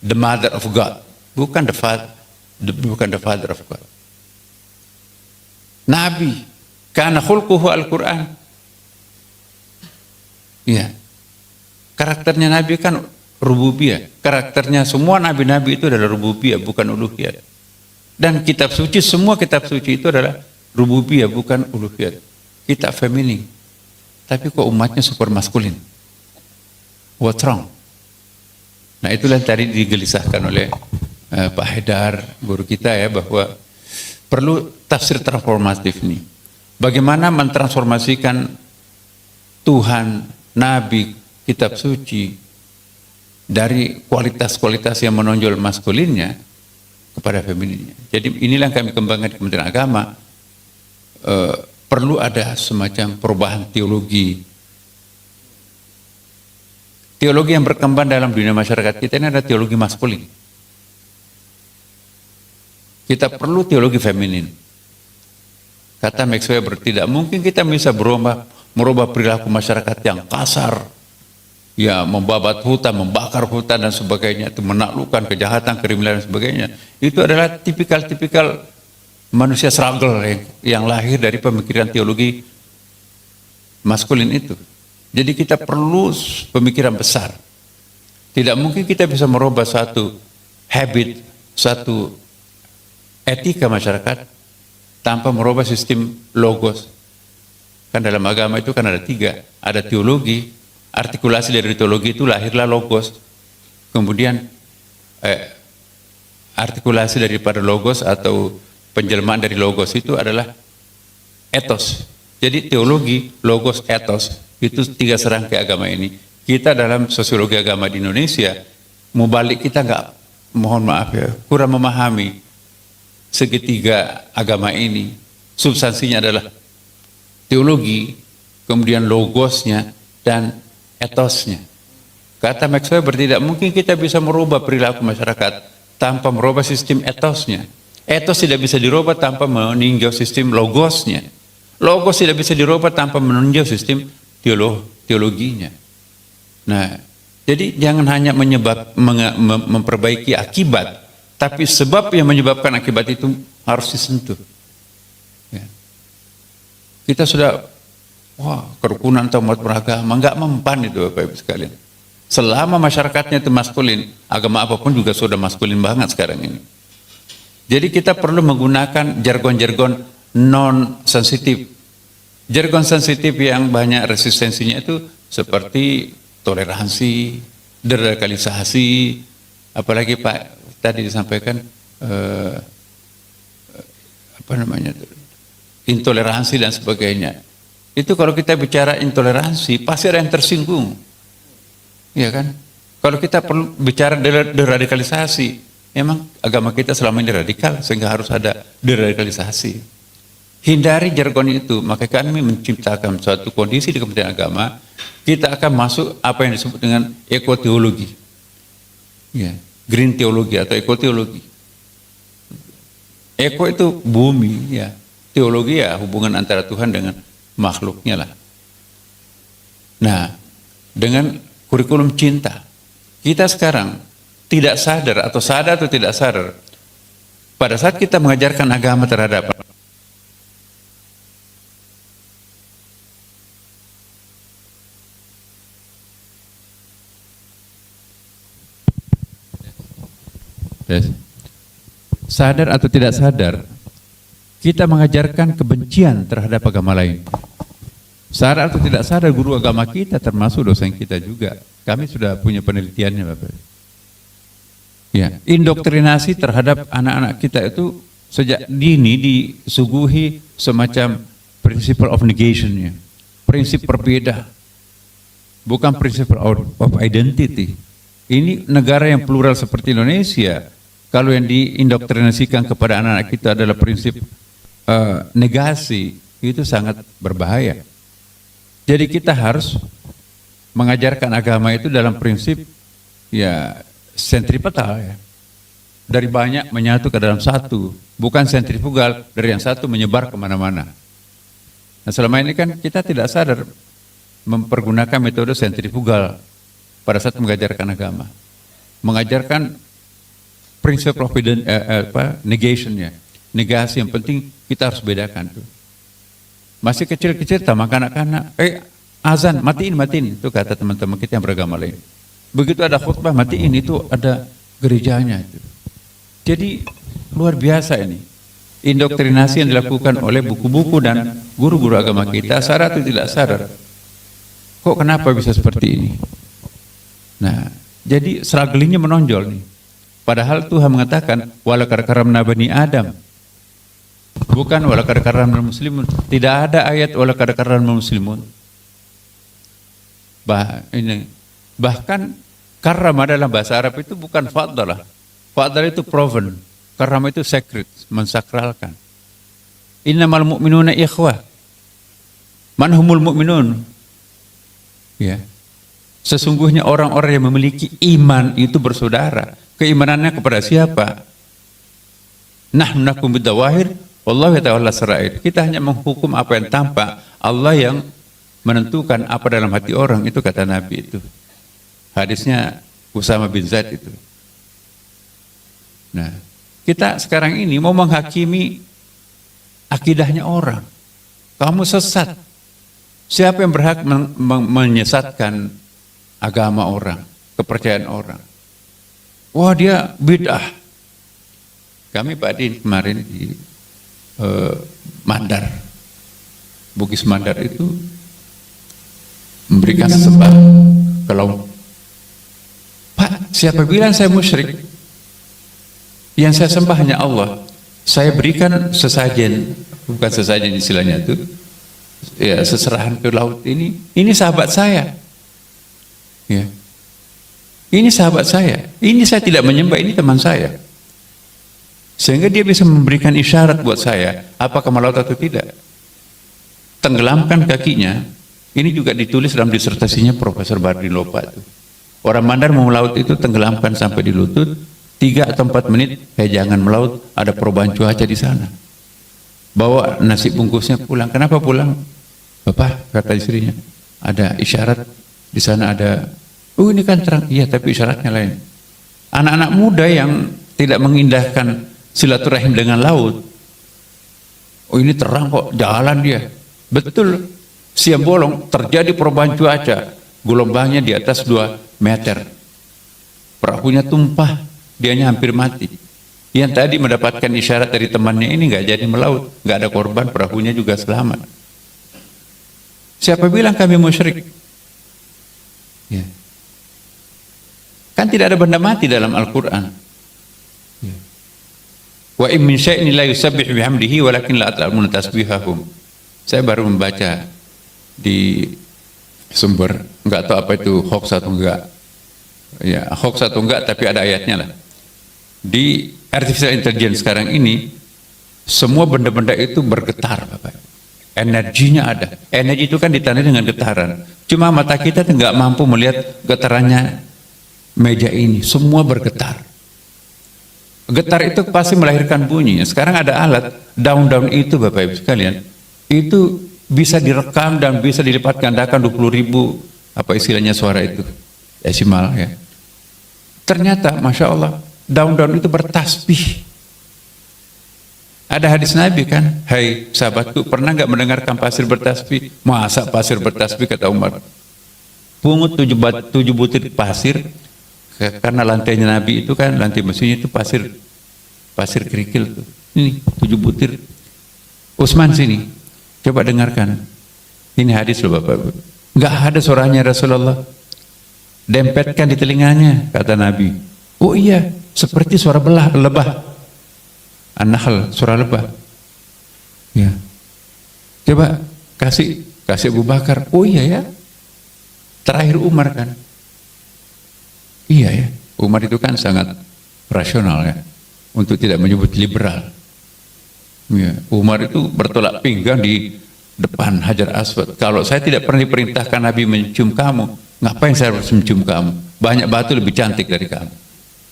the mother of God, bukan the father of God. Nabi, karena khulquhu Al-Quran. Ya. Karakternya Nabi kan rububiyah. Karakternya semua nabi-nabi itu adalah rububiyah, bukan uluhiyah. Dan kitab suci, semua kitab suci itu adalah rububiyah, bukan uluhiyah. Kitab feminin. Tapi kok umatnya super maskulin? What's wrong? Nah, itulah yang tadi digelisahkan oleh Pak Haidar, guru kita ya, bahwa perlu tafsir transformatif ini. Bagaimana mentransformasikan Tuhan, Nabi, kitab suci dari kualitas-kualitas yang menonjol maskulinnya kepada femininnya. Jadi inilah yang kami kembangkan di Kementerian Agama. Perlu ada semacam perubahan teologi. Teologi yang berkembang dalam dunia masyarakat kita ini ada teologi maskulin. Kita perlu teologi feminin. Kata Max Weber, tidak mungkin kita bisa merubah perilaku masyarakat yang kasar, ya membabat hutan, membakar hutan dan sebagainya, itu menaklukkan kejahatan, kriminal dan sebagainya. Itu adalah tipikal-tipikal manusia struggle yang lahir dari pemikiran teologi maskulin itu. Jadi kita perlu pemikiran besar. Tidak mungkin kita bisa merubah satu habit, satu etika masyarakat tanpa merubah sistem logos. Kan dalam agama itu kan ada 3. Ada teologi, artikulasi dari teologi itu lahirlah logos. Kemudian artikulasi daripada logos atau penjelmaan dari logos itu adalah etos. Jadi teologi, logos, etos itu 3 serangkai agama ini. Kita dalam sosiologi agama di Indonesia, mubalik kita nggak, mohon maaf ya, kurang memahami segitiga agama ini. Substansinya adalah teologi, kemudian logosnya dan etosnya. Kata Max Weber, tidak mungkin kita bisa merubah perilaku masyarakat tanpa merubah sistem etosnya. Etos tidak bisa dirubah tanpa meninjau sistem logosnya. Logos tidak bisa dirubah tanpa meninjau sistem teologinya. Nah, jadi jangan hanya memperbaiki akibat, tapi sebab yang menyebabkan akibat itu harus disentuh. Ya. Kita sudah, kerukunan atau umat beragama, nggak mempan itu Bapak Ibu sekalian. Selama masyarakatnya itu maskulin, agama apapun juga sudah maskulin banget sekarang ini. Jadi kita perlu menggunakan jargon-jargon non-sensitif. Jargon sensitif yang banyak resistensinya itu seperti toleransi, deradikalisasi, apalagi Pak tadi disampaikan intoleransi dan sebagainya. Itu kalau kita bicara intoleransi pasti ada yang tersinggung, ya kan? Kalau kita perlu bicara deradikalisasi, memang agama kita selama ini radikal sehingga harus ada deradikalisasi. Hindari jargon itu, maka kami menciptakan suatu kondisi di Kementerian Agama, kita akan masuk apa yang disebut dengan ekoteologi, ya, green teologi atau ekoteologi. Eko itu bumi, ya, teologi ya hubungan antara Tuhan dengan makhluknya lah. Nah, dengan kurikulum cinta, kita sekarang tidak sadar atau sadar atau tidak sadar, pada saat kita mengajarkan agama terhadap sadar atau tidak sadar, kita mengajarkan kebencian terhadap agama lain. Sadar atau tidak sadar, guru agama kita termasuk dosen kita juga. Kami sudah punya penelitiannya, Bapak. Ya, indoktrinasi terhadap anak-anak kita itu sejak dini disuguhi semacam principle of negation-nya. Prinsip berbeda. Bukan principle of identity. Ini negara yang plural seperti Indonesia, kalau yang diindoktrinasikan kepada anak-anak kita adalah prinsip negasi, itu sangat berbahaya. Jadi kita harus mengajarkan agama itu dalam prinsip ya sentripetal ya. Dari banyak menyatu ke dalam satu, bukan sentrifugal dari yang satu menyebar kemana-mana. Nah selama ini kan kita tidak sadar mempergunakan metode sentrifugal pada saat mengajarkan agama. Mengajarkan prinsip negationnya, negasi yang penting kita harus bedakan tuh. Masih kecil-kecil tamak kanak-kanak, azan matiin, itu kata teman-teman kita yang beragama lain. Begitu ada khutbah matiin, itu ada gerejanya itu. Jadi luar biasa ini indoktrinasi yang dilakukan oleh buku-buku dan guru-guru agama kita, sadar atau tidak sadar. Kok kenapa bisa seperti ini? Nah, jadi strugglingnya menonjol nih. Padahal Tuhan mengatakan walaqad karamna bani Adam. Bukan walaqad karamna muslimun. Tidak ada ayat walaqad karamna muslimun. Bahkan karama dalam bahasa Arab itu bukan fadlah. Fadlah itu proven. Karama itu sacred, mensakralkan. Innamal mu'minuna ikhwah. Man humul mu'minun? Ya. Sesungguhnya orang-orang yang memiliki iman itu bersaudara. Keimanannya kepada siapa? Nahnu nakum bidawahir, wallahu yatawalla sarair. Kita hanya menghukum apa yang tampak, Allah yang menentukan apa dalam hati orang, itu kata Nabi itu. Hadisnya Usama bin Zaid itu. Nah, kita sekarang ini mau menghakimi akidahnya orang. Kamu sesat. Siapa yang berhak menyesatkan agama orang, kepercayaan orang? Wah, dia bid'ah. Kami Pak Din kemarin di Mandar, Bugis Mandar itu memberikan sembah ke laut. Pak, siapa bilang saya musyrik? Yang saya sembah hanya Allah. Saya berikan sesajen, bukan sesajen istilahnya itu, ya seserahan ke laut ini. Ini sahabat saya. Ya. Ini sahabat saya. Ini saya tidak menyembah, ini teman saya. Sehingga dia bisa memberikan isyarat buat saya, apakah melaut atau tidak. Tenggelamkan kakinya. Ini juga ditulis dalam disertasinya Profesor Bardin Lopa itu. Orang Mandar mau melaut itu tenggelamkan sampai di lutut, 3 atau 4 menit, jangan melaut, ada perubahan cuaca di sana. Bawa nasi bungkusnya pulang. Kenapa pulang? Bapak, kata istrinya, ada isyarat di sana, ada. Oh, ini kan terang. Iya, tapi isyaratnya lain. Anak-anak muda yang tidak mengindahkan silaturahim dengan laut. Oh, ini terang kok, jalan dia. Betul, siang bolong terjadi perubahan cuaca. Gelombangnya di atas 2 meter. Perahunya tumpah, dianya hampir mati. Yang tadi mendapatkan isyarat dari temannya ini nggak jadi melaut, nggak ada korban, perahunya juga selamat. Siapa bilang kami musyrik? Ya. Kan tidak ada benda mati dalam Al-Quran. Ya. Wa in min syai'in la yusabbihu bihamdihi walakin la ta'lamuna tasbihahum. Saya baru membaca di sumber, nggak tahu apa itu hoax atau enggak. Ya, hoax atau enggak, tapi ada ayatnya lah. Di artificial intelligence sekarang ini, semua benda-benda itu bergetar, Bapak. Energinya ada. Energi itu kan ditandai dengan getaran. Cuma mata kita nggak mampu melihat getarannya meja ini. Semua bergetar. Getar itu pasti melahirkan bunyi. Sekarang ada alat daun-daun itu, Bapak Ibu sekalian, itu bisa direkam dan bisa dilipat gandakan 20.000 apa istilahnya suara itu, desimal ya. Ternyata, masya Allah, daun-daun itu bertasbih. Ada hadis Nabi kan, hai sahabatku, pernah nggak mendengarkan pasir bertasbih? Masa pasir bertasbih, kata Umar. Pungut 7 butir pasir, karena lantainya Nabi itu kan, lantai mesinnya itu pasir kerikil tuh. Ini 7 butir. Utsman sini, coba dengarkan. Ini hadis loh Bapak Ibu. Nggak ada suaranya Rasulullah. Dempetkan di telinganya, kata Nabi. Oh iya, seperti suara lebah. An-Nahl, suara lebah. Ya. Coba kasih Abu Bakar. Oh iya ya. Terakhir Umar kan. Iya ya, Umar itu kan sangat rasional ya, untuk tidak menyebut liberal. Ya, Umar itu bertolak pinggang di depan Hajar Aswad. Kalau saya tidak pernah diperintahkan Nabi mencium kamu, ngapain saya harus mencium kamu? Banyak batu lebih cantik dari kamu.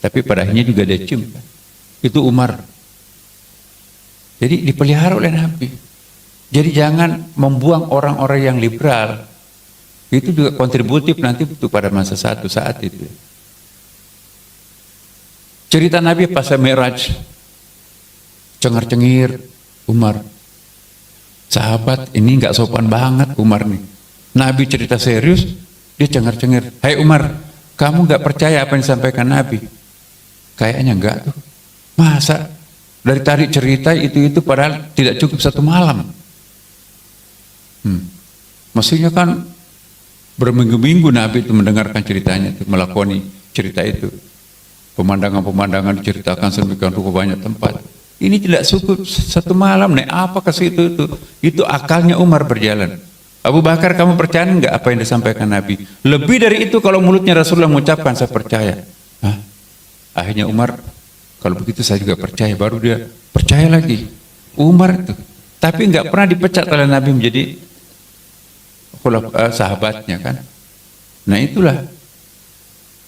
Tapi pada akhirnya juga dia cium. Itu Umar. Jadi dipelihara oleh Nabi. Jadi jangan membuang orang-orang yang liberal. Itu juga kontributif nanti untuk pada masa satu saat itu. Cerita Nabi pas Mi'raj, cengar-cengir Umar. Sahabat ini nggak sopan banget Umar nih. Nabi cerita serius, dia cengar-cengir. Hai Umar, kamu nggak percaya apa yang disampaikan Nabi? Kayaknya enggak tuh. Masa dari tadi cerita itu padahal tidak cukup satu malam. Maksudnya kan berminggu-minggu Nabi itu mendengarkan ceritanya, itu melakoni cerita itu. Pemandangan-pemandangan diceritakan sedemikian rupa banyak tempat. Ini tidak cukup satu malam, nih apa ke situ itu? Itu akalnya Umar berjalan. Abu Bakar, kamu percaya enggak apa yang disampaikan Nabi? Lebih dari itu kalau mulutnya Rasulullah mengucapkan saya percaya. Hah? Akhirnya Umar, kalau begitu saya juga percaya. Baru dia percaya lagi. Umar itu, tapi enggak pernah dipecat oleh Nabi menjadi sahabatnya kan. Nah itulah.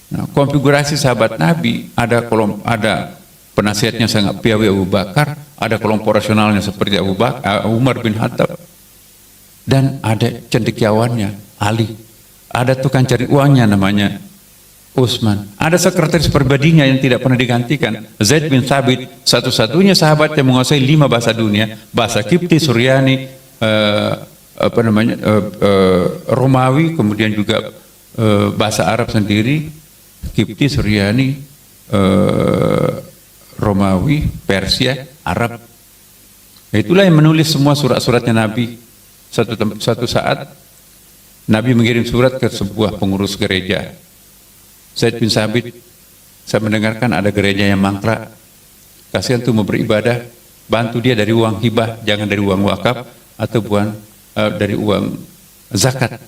Nah, konfigurasi sahabat Nabi, ada penasihatnya sangat piawai Abu Bakar, ada kelompok rasionalnya seperti Umar bin Khattab, dan ada cendekiawannya Ali, ada tukang cari uangnya namanya Utsman, ada sekretaris pribadinya yang tidak pernah digantikan Zaid bin Thabit, satu-satunya sahabat yang menguasai 5 bahasa dunia, bahasa Kipti, Suryani, Romawi, kemudian juga bahasa Arab sendiri, Kipti, Suryani, Romawi, Persia, Arab. Itulah yang menulis semua surat-suratnya Nabi. Satu saat Nabi mengirim surat ke sebuah pengurus gereja. Zaid bin Thabit, saya mendengarkan ada gereja yang mangkrak. Kasihan tuh mau beribadah, bantu dia dari uang hibah, jangan dari uang wakaf atau dari uang zakat.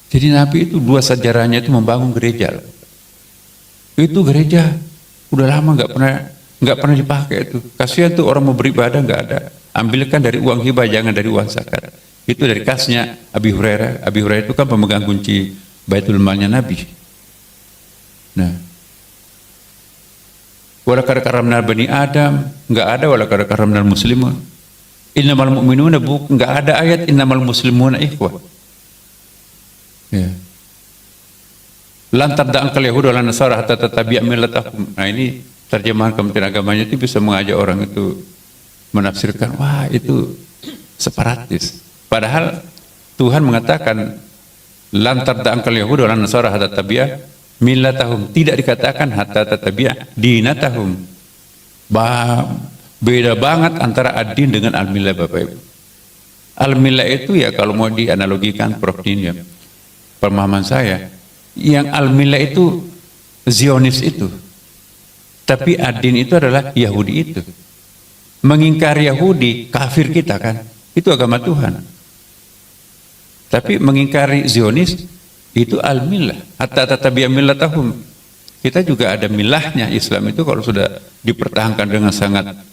Jadi Nabi itu dua sejarahnya itu membangun gereja. Itu gereja udah lama nggak pernah dipakai itu. Kasihan tuh orang mau beribadah nggak ada. Ambilkan dari uang hibah, jangan dari uang zakat. Itu dari kasnya Abi Hurairah. Abi Hurairah itu kan pemegang kunci Baitul Malnya Nabi. Nah, walaqad karamna bani Adam, nggak ada walaqad karamna muslimun. Innamal mu'minuna, nggak ada ayat innamal muslimuna ikhwah. Ya. Lantar da'angkal Yahudi wal Nasara hatta tattabi'a millatahum. Nah ini terjemahan Kementerian Agamanya itu bisa mengajak orang itu menafsirkan, wah itu separatis. Padahal Tuhan mengatakan lantar da'angkal Yahudi wal Nasara hatta tattabi'a millatahum. Tidak dikatakan hatta tattabi'a dinatahum. Beda banget antara ad-din dengan al-millah, Bapak Ibu. Al-millah itu ya kalau mau dianalogikan Prof. Din ya, pemahaman saya, yang al-millah itu Zionis itu, tapi ad-din itu adalah Yahudi itu. Mengingkari Yahudi, kafir kita kan, itu agama Tuhan. Tapi mengingkari Zionis, itu al-millah, hatta tattabi'a millatahum. Kita juga ada milahnya. Islam itu kalau sudah dipertahankan dengan sangat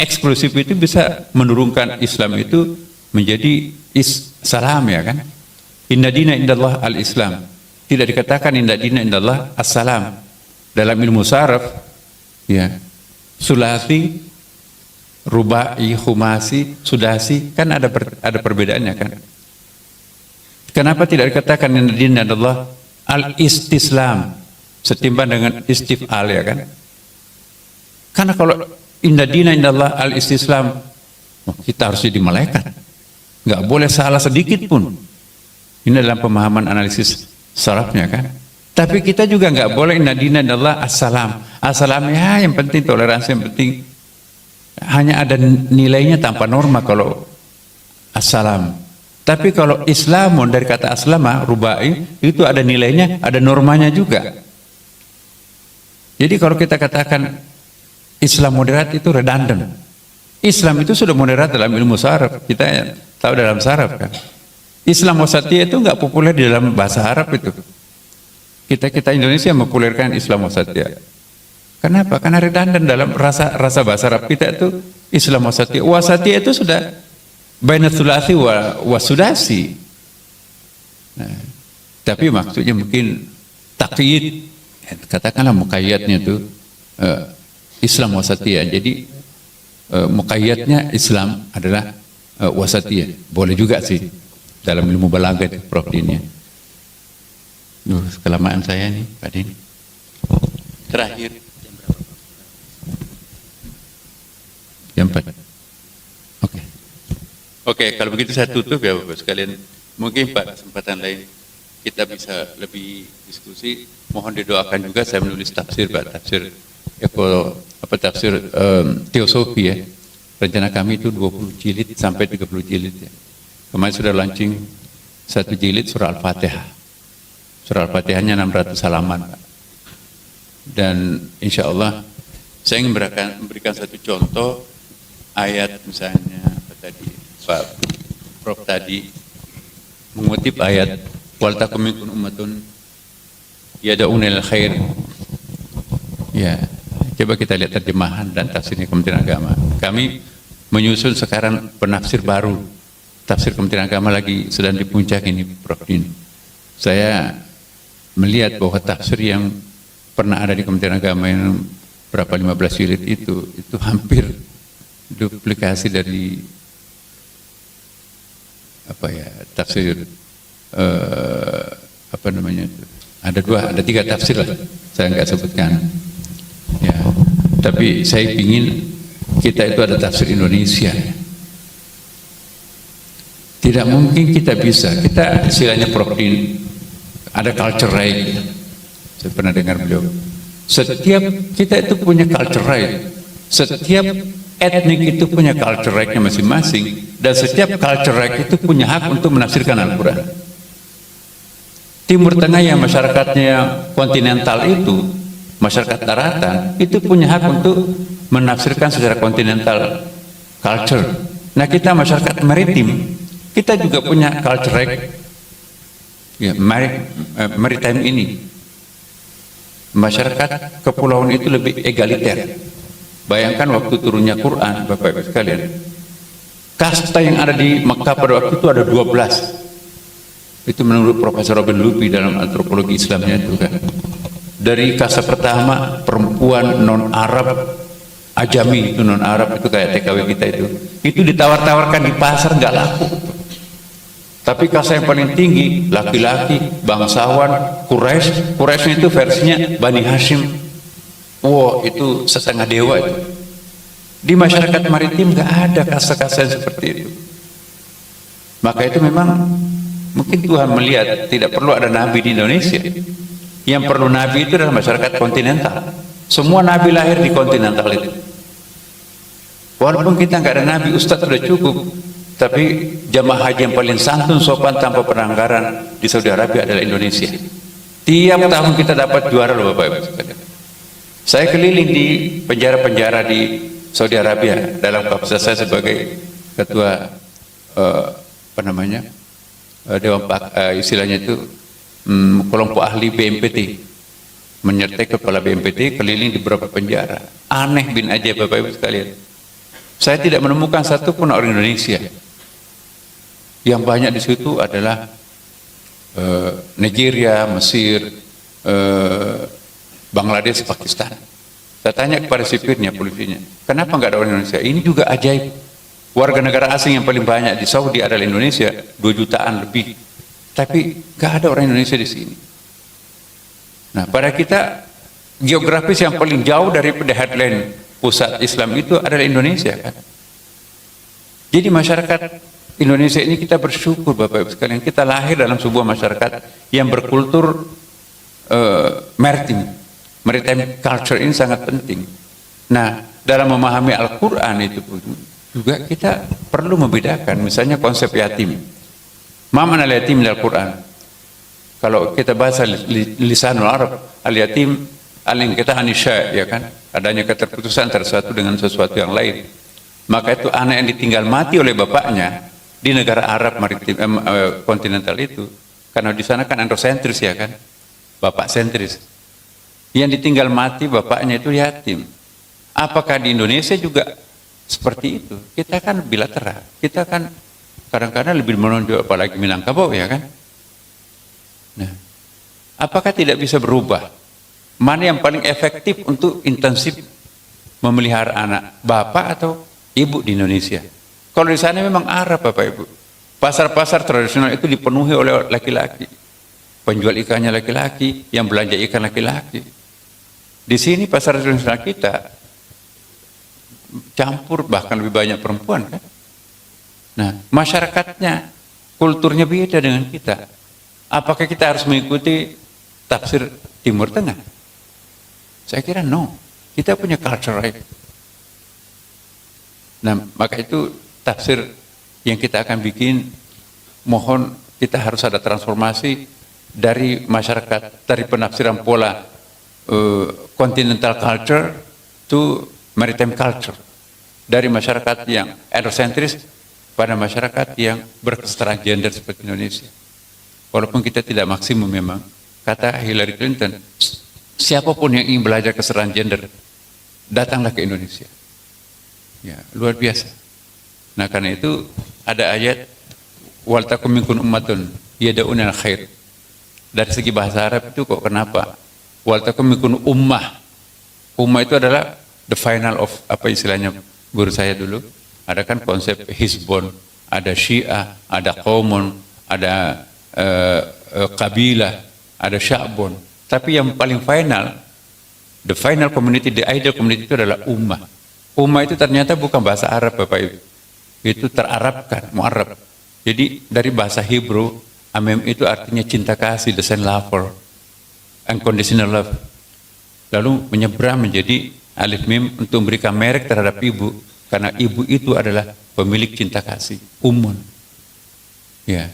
eksklusif, itu bisa menurunkan Islam itu menjadi salam ya kan. Inna dina indallah al-Islam. Tidak dikatakan inna dina indallah as-salam. Dalam ilmu saraf ya, sulasi, rubai, khumasi, sudasi kan ada perbedaannya kan. Kenapa tidak dikatakan inna dina indallah al-istislam setimbang dengan istif'al ya kan? Karena kalau inna dina indallah al-istislam, kita harus jadi malaikat, nggak boleh salah sedikit pun. Ini dalam pemahaman analisis sarafnya kan. Tapi kita juga nggak boleh inna dina indallah as-salam. As-salam ya yang penting toleransi, yang penting hanya ada nilainya tanpa norma kalau as-salam. Tapi kalau Islamun dari kata aslama, rubai, itu ada nilainya, ada normanya juga. Jadi kalau kita katakan Islam moderat itu redundant. Islam itu sudah moderat dalam ilmu saraf. Kita tahu dalam saraf kan. Islam wasatiyah itu nggak populer di dalam bahasa Arab itu. Kita Indonesia mempopulerkan Islam wasatiyah. Kenapa? Karena redundan dalam rasa bahasa Arab kita itu Islam wasatiyah. Wasatiyah itu sudah baina tsulasi wa sudasi. Nah, tapi maksudnya mungkin taqyid, katakanlah muqayyadnya itu Islam wasatiyah. Jadi muqayyadnya Islam adalah wasatiyah. Boleh juga sih dalam ilmu balaghah itu Prof Din. Kelamaan saya nih Pak Din. Terakhir jam 4. Oke, kalau begitu saya tutup ya Bapak sekalian. Mungkin Pak kesempatan lain kita bisa lebih diskusi. Mohon didoakan juga, saya menulis tafsir Pak, tafsir teosofi ya. Rencana kami itu 20 jilid sampai 30 jilid ya. Kemarin sudah launching 1 jilid surah Al-Fatihah. Surah Al-Fatihahnya 600 halaman Pak. Dan insya Allah saya ingin memberikan satu contoh ayat, misalnya apa tadi Pak Prof tadi mengutip ayat wal takum minkum ummatun yad'una ilal khair. Ya, coba kita lihat terjemahan dan tafsirnya Kementerian Agama. Kami menyusun sekarang penafsir baru. Tafsir Kementerian Agama lagi sedang di puncak ini Prof Din. Saya melihat bahwa tafsir yang pernah ada di Kementerian Agama yang berapa 15 jilid itu hampir duplikasi dari apa ya, tafsir apa namanya itu. Ada 3 tafsir lah, saya nggak sebutkan. Ya, tapi saya ingin kita itu ada tafsir Indonesia. Tidak mungkin kita istilahnya Prof Din, ada culture right. Saya pernah dengar beliau. Setiap kita itu punya culture right. Setiap etnik itu punya culture right-nya masing-masing, dan setiap culture right itu punya hak untuk menafsirkan Al-Quran. Timur Tengah yang masyarakatnya kontinental itu, masyarakat daratan, itu punya hak untuk menafsirkan secara kontinental culture. Nah kita masyarakat maritim, kita juga punya culture right, ya, maritime ini. Masyarakat kepulauan itu lebih egaliter. Bayangkan waktu turunnya Quran, Bapak Ibu sekalian, kasta yang ada di Mekah pada waktu itu ada 12. Itu menurut Profesor Robin Lupi dalam antropologi Islamnya itu kan. Dari kasta pertama perempuan non-Arab, ajami itu non-Arab, itu kayak TKW kita itu ditawar-tawarkan di pasar nggak laku. Tapi kasta yang paling tinggi laki-laki, bangsawan, Quraisy itu versinya Bani Hashim. Wow, itu setengah dewa itu. Di masyarakat maritim nggak ada kasta-kasta seperti itu. Maka itu memang mungkin Tuhan melihat tidak perlu ada nabi di Indonesia. Yang perlu nabi itu adalah masyarakat kontinental. Semua nabi lahir di kontinental itu. Walaupun kita nggak ada nabi, ustadz sudah cukup. Tapi jamaah haji yang paling santun, sopan, tanpa pelanggaran di Saudi Arabia adalah Indonesia. Tiap tahun kita dapat juara loh Bapak Ibu sekalian. Saya keliling di penjara-penjara di Saudi Arabia dalam kapasitas saya sebagai ketua Dewan istilahnya itu kelompok ahli BNPT, menyertai kepala BNPT keliling di beberapa penjara. Aneh bin ajaib Bapak Ibu sekalian. Saya tidak menemukan satu pun orang Indonesia. Yang banyak di situ adalah Nigeria, Mesir, Bangladesh, Pakistan. Saya tanya kepada sipirnya, polisinya, kenapa nggak ada orang Indonesia? Ini juga ajaib. Warga negara asing yang paling banyak di Saudi adalah Indonesia, 2 jutaan lebih. Tapi nggak ada orang Indonesia di sini. Nah, pada kita geografis yang paling jauh daripada headline pusat Islam itu adalah Indonesia kan. Jadi masyarakat Indonesia ini kita bersyukur Bapak Ibu sekalian, kita lahir dalam sebuah masyarakat yang berkultur maritime culture ini sangat penting. Nah, dalam memahami Al-Quran itu juga kita perlu membedakan, misalnya konsep yatim. Ma mana al-yatim dalam Al-Quran? Kalau kita bahasa lisanul Arab, al-yatim al-inqita'an nisya, ya kan? Adanya keterputusan antara satu dengan sesuatu yang lain. Maka itu anak yang ditinggal mati oleh bapaknya, di negara Arab maritim kontinental itu, karena di sana kan androsentris ya kan, bapak sentris. Yang ditinggal mati bapaknya itu yatim. Apakah di Indonesia juga seperti itu? Kita kan bilateral, kita kan kadang-kadang lebih menonjol, apalagi Minangkabau ya kan. Nah, apakah tidak bisa berubah? Mana yang paling efektif untuk intensif memelihara anak, bapak atau ibu di Indonesia? Kalau di sana memang Arab bapak ibu. Pasar-pasar tradisional itu dipenuhi oleh laki-laki. Penjual ikannya laki-laki, yang belanja ikan laki-laki. Di sini pasar tradisional kita campur, bahkan lebih banyak perempuan kan. Nah, masyarakatnya, kulturnya beda dengan kita. Apakah kita harus mengikuti tafsir Timur Tengah? Saya kira no. Kita punya culture right. Nah, maka itu tafsir yang kita akan bikin, mohon kita harus ada transformasi dari masyarakat, dari penafsiran pola continental culture to maritime culture. Dari masyarakat yang androsentris pada masyarakat yang berkesetaraan gender seperti Indonesia. Walaupun kita tidak maksimum memang, kata Hillary Clinton, siapapun yang ingin belajar kesetaraan gender, datanglah ke Indonesia. Ya, luar biasa. Nah, karena itu ada ayat wal takum minkum ummatun yad'una khair. Dari segi bahasa Arab itu kok kenapa wal takum minkum ummah? Ummah itu adalah the final of apa istilahnya guru saya dulu. Ada kan konsep Hizbun, ada Syiah, ada Qaumun, ada kabilah, ada Sya'bun. Tapi yang paling final, the final community, the ideal community itu adalah ummah. Ummah itu ternyata bukan bahasa Arab Bapak Ibu. Itu terarabkan, mu'arab. Jadi dari bahasa Hebrew, amem itu artinya cinta kasih, the same lover, unconditional love. Lalu menyeberang menjadi alif mim untuk memberikan merek terhadap ibu, karena ibu itu adalah pemilik cinta kasih, ummun. Ya.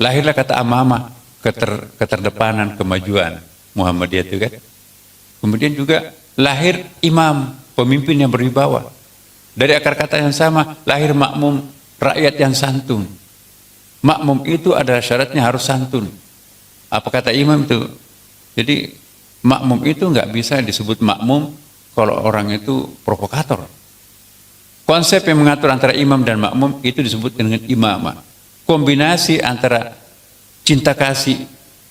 Lahirlah kata amama, keterdepanan, kemajuan Muhammadiyah itu kan. Kemudian juga lahir imam, pemimpin yang berwibawa. Dari akar kata yang sama, lahir makmum, rakyat yang santun. Makmum itu adalah syaratnya harus santun. Apa kata imam itu? Jadi makmum itu nggak bisa disebut makmum kalau orang itu provokator. Konsep yang mengatur antara imam dan makmum itu disebut dengan imamah. Kombinasi antara cinta kasih,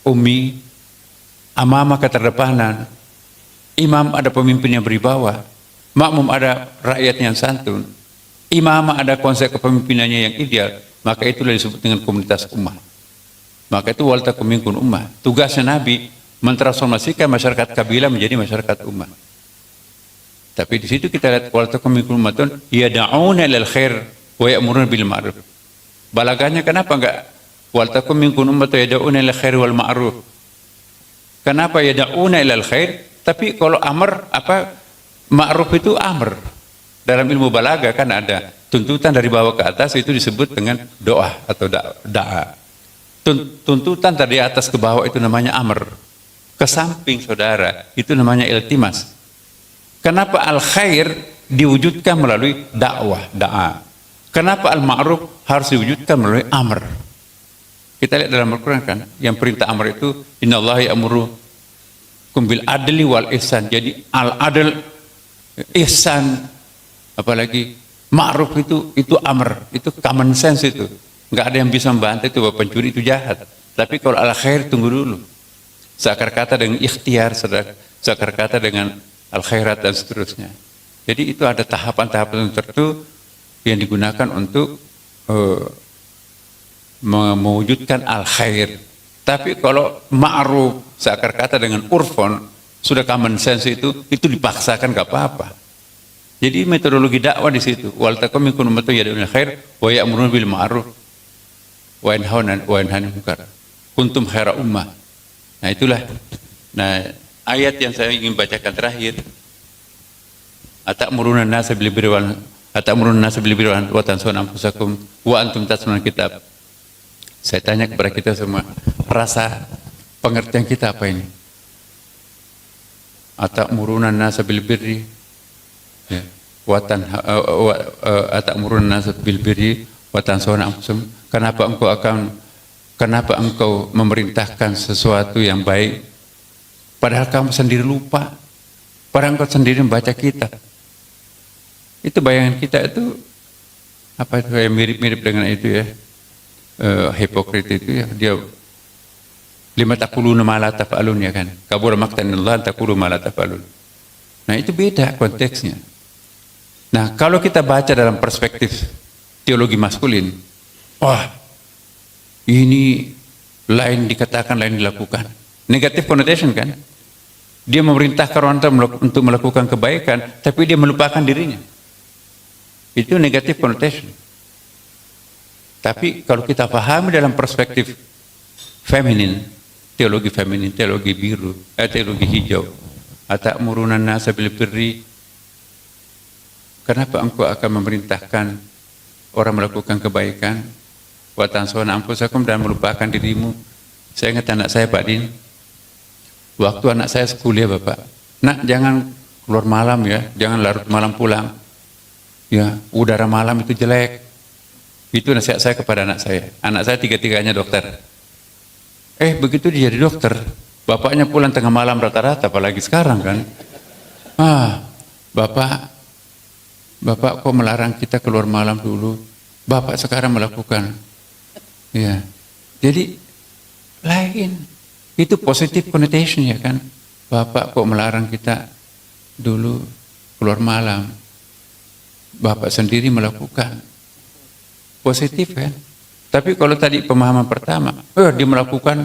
umi, amamah keterdepanan, imam ada pemimpin yang berwibawa, makmum ada rakyat yang santun, imamah ada konsep kepemimpinannya yang ideal, maka itulah disebut dengan komunitas ummah. Maka itu wal takum minkum ummah. Tugasnya Nabi mentransformasikan masyarakat kabilah menjadi masyarakat ummah. Tapi di situ kita lihat wal takum minkum ummatun yad'una ilal khair wa ya'muruna bil ma'ruf. Balaganya kenapa enggak wal takum minkum ummatun yad'una ilal khair wal ma'ruf? Kenapa yad'una ilal khair? Tapi kalau amr apa ma'ruf itu amr. Dalam ilmu balaga kan ada tuntutan dari bawah ke atas, itu disebut dengan doa atau da'a. Tuntutan dari atas ke bawah itu namanya amr. Ke samping saudara itu namanya iltimas. Kenapa al-khair diwujudkan melalui dakwah, da'a? Kenapa al-ma'ruf harus diwujudkan melalui amr? Kita lihat dalam Al-Quran kan, yang perintah amr itu innallaha ya'muru bil adli wal ihsan. Jadi al-adl, ihsan, apalagi ma'ruf itu amr, itu common sense itu. Enggak ada yang bisa membantu itu bahwa pencuri itu jahat. Tapi kalau al-khair tunggu dulu. Seakar kata dengan ikhtiar, seakar kata dengan al-khairat dan seterusnya. Jadi itu ada tahapan-tahapan tertentu yang digunakan untuk mewujudkan al-khair. Tapi kalau ma'ruf, seakar kata dengan urfon, sudah common sense itu dipaksakan gak apa-apa. Jadi metodologi dakwah di situ. Wal takum minkum ummatun yad'una khair wa ya'muruna bil ma'ruf wa yanhauna 'anil munkar. Kuntum khaira ummah. Nah itulah. Nah, ayat yang saya ingin bacakan terakhir. Atamuruna an-nasa bil birri wa tansawna anfusakum wa antum tatluna kitab. Saya tanya kepada kita semua, rasa pengertian kita apa ini? Atamuruna an-nasa bil birri wa atamuruna an-nasa bil birri wa tansawna anfusakum. Kenapa engkau memerintahkan sesuatu yang baik padahal kamu sendiri lupa, padahal engkau sendiri membaca kitab. Itu bayangan kita itu apa itu yang mirip-mirip dengan itu ya, Hipokrit itu ya, dia lima taquluna ma la taf'alun ya kan, kabura maqtan Allah taqulu ma la taf'alun. Nah itu beda konteksnya. Nah kalau kita baca dalam perspektif teologi maskulin, wah ini lain dikatakan, lain dilakukan. Negatif connotation kan? Dia memerintahkan orang untuk melakukan kebaikan, tapi dia melupakan dirinya. Itu negatif connotation. Tapi kalau kita pahami dalam perspektif feminin, teologi biru, teologi hijau, atamuruna an-nasa bil birri, kenapa engkau akan memerintahkan orang melakukan kebaikan, wa tansawna anfusakum, dan melupakan dirimu. Saya ingat anak saya Pak Din, waktu anak saya kuliah Bapak, nak jangan keluar malam ya, jangan larut malam pulang. Ya, udara malam itu jelek. Itu nasihat saya kepada anak saya. Anak saya tiga-tiganya dokter. Begitu dia jadi dokter, bapaknya pulang tengah malam rata-rata, apalagi sekarang kan. Bapak kok melarang kita keluar malam dulu? Bapak sekarang melakukan. Ya, jadi lain. Itu positive connotation ya kan. Bapak kok melarang kita dulu keluar malam? Bapak sendiri melakukan. Positif kan. Tapi kalau tadi pemahaman pertama, dia melakukan,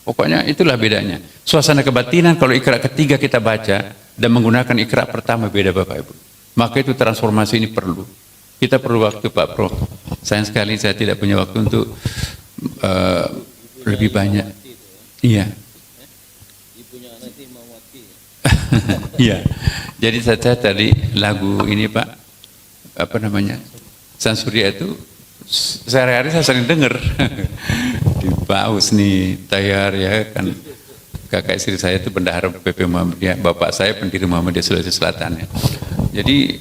pokoknya itulah bedanya. Suasana kebatinan kalau ikra ketiga kita baca dan menggunakan ikra pertama beda Bapak Ibu. Maka itu transformasi ini perlu. Kita perlu waktu Pak Prof. Sayang sekali saya tidak punya waktu untuk lebih banyak. Iya. Iya. Jadi saya tadi lagu ini Pak, apa namanya, Sansuria itu sehari-hari saya sering dengar di Paus nih tayar ya kan. Kakak istri saya itu bendahara PP Muhammadiyah, bapak saya pendiri Muhammadiyah Sulawesi Selatan ya. Jadi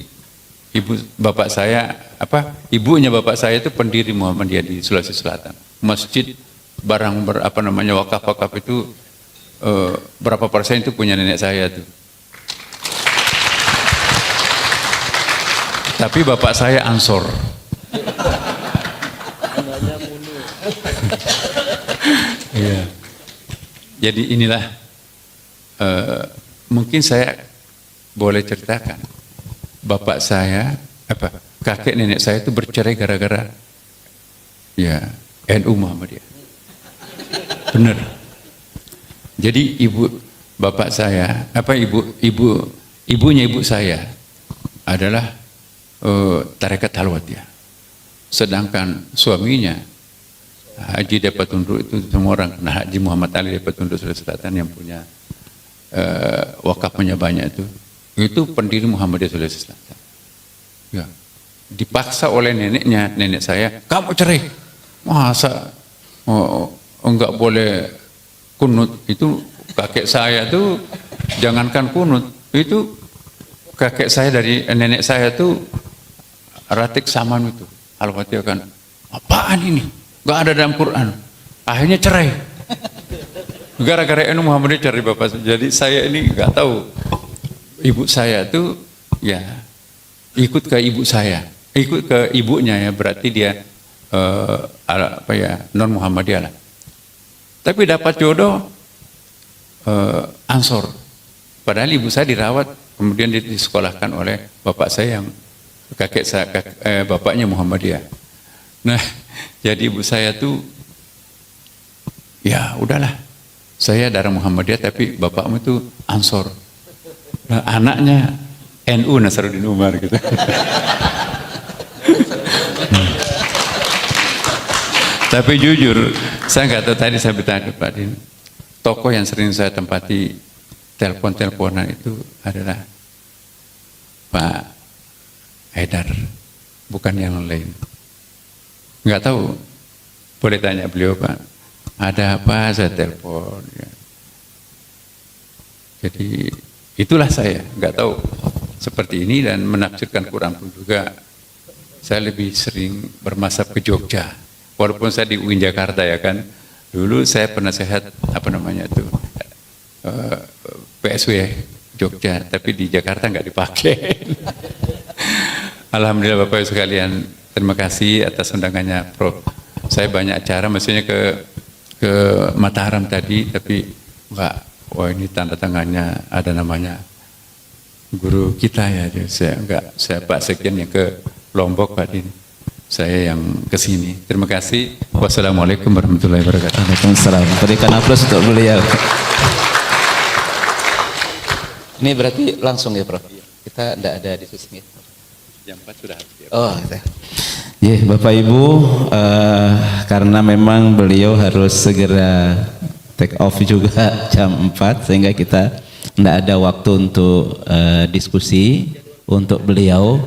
ibunya bapak saya itu pendiri Muhammadiyah di Sulawesi Selatan. Masjid wakaf itu berapa persen itu punya nenek saya tuh. Tapi bapak saya Ansor. Iya. Jadi inilah mungkin saya boleh ceritakan. Bapak saya kakek nenek saya itu bercerai gara-gara ya NU Muhammadiyah. Benar. Jadi ibunya ibu saya adalah tarekat Halwatiyah. Sedangkan suaminya Haji dapat tunduk itu semua orang. Nah, Haji Muhammad Ali dapat tunduk Sulawesi Selatan yang punya wakafnya banyak itu pendiri Muhammadiyah Sulawesi Selatan. Ya, dipaksa oleh nenek saya, kamu cerai. Masa enggak boleh kunut? Itu kakek saya tuh jangankan kunut, itu kakek saya dari nenek saya tuh ratik saman itu. Al-Fatihah kan, apaan ini? Gak ada dalam Quran. Akhirnya cerai. Gara-gara NU Muhammadiyah cerai bapak. Jadi saya ini nggak tahu. Ibu saya tuh ya ikut ke ibu saya, ikut ke ibunya ya, berarti dia non Muhammadiyah lah. Tapi dapat jodoh Ansor. Padahal ibu saya dirawat, kemudian disekolahkan oleh bapak saya yang bapaknya Muhammadiyah. Nah, jadi ibu saya tuh, ya udahlah, saya darah Muhammadiyah tapi bapakmu itu Ansor. Nah, anaknya NU Nasaruddin Umar gitu. Tapi jujur, saya nggak tahu, tadi saya bertanya ke Pak Din, tokoh yang sering saya tempati telepon-teleponan itu adalah Pak Haidar, bukan yang lain. Nggak tahu, boleh tanya beliau Pak, ada apa saya telepon. Ya. Jadi itulah saya, nggak tahu seperti ini, dan menafsirkan Quran pun juga saya lebih sering bermasab ke Jogja. Walaupun saya di UIN Jakarta ya kan. Dulu saya penasehat PSW Jogja, tapi di Jakarta nggak dipakai. Alhamdulillah Bapak Ibu sekalian, terima kasih atas undangannya Prof. Saya banyak acara, maksudnya ke Mataram tadi, tapi Mbak, wah ini tanda tangannya ada namanya guru kita ya, saya Pak Sekjen yang ke Lombok Pak Din, saya yang ke sini. Terima kasih. Wassalamualaikum warahmatullahi wabarakatuh. Waalaikumsalam. Berikan aplaus untuk beliau. Ini berarti langsung ya Prof? Kita tidak ada diskusi. Jam 4 sudah habis. Oh, ya Bapak Ibu, karena memang beliau harus segera take off juga jam 4, sehingga kita tidak ada waktu untuk diskusi untuk beliau.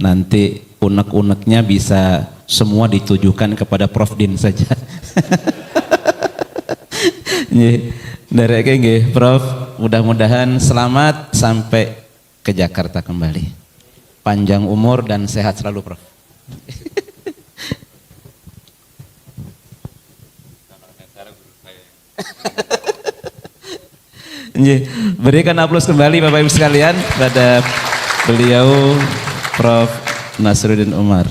Nanti unek-uneknya bisa semua ditujukan kepada Prof Din saja. Dari Prof, mudah-mudahan selamat sampai ke Jakarta kembali. Panjang umur dan sehat selalu Prof. Berikan aplaus kembali Bapak Ibu sekalian pada beliau Prof Nasruddin Umar.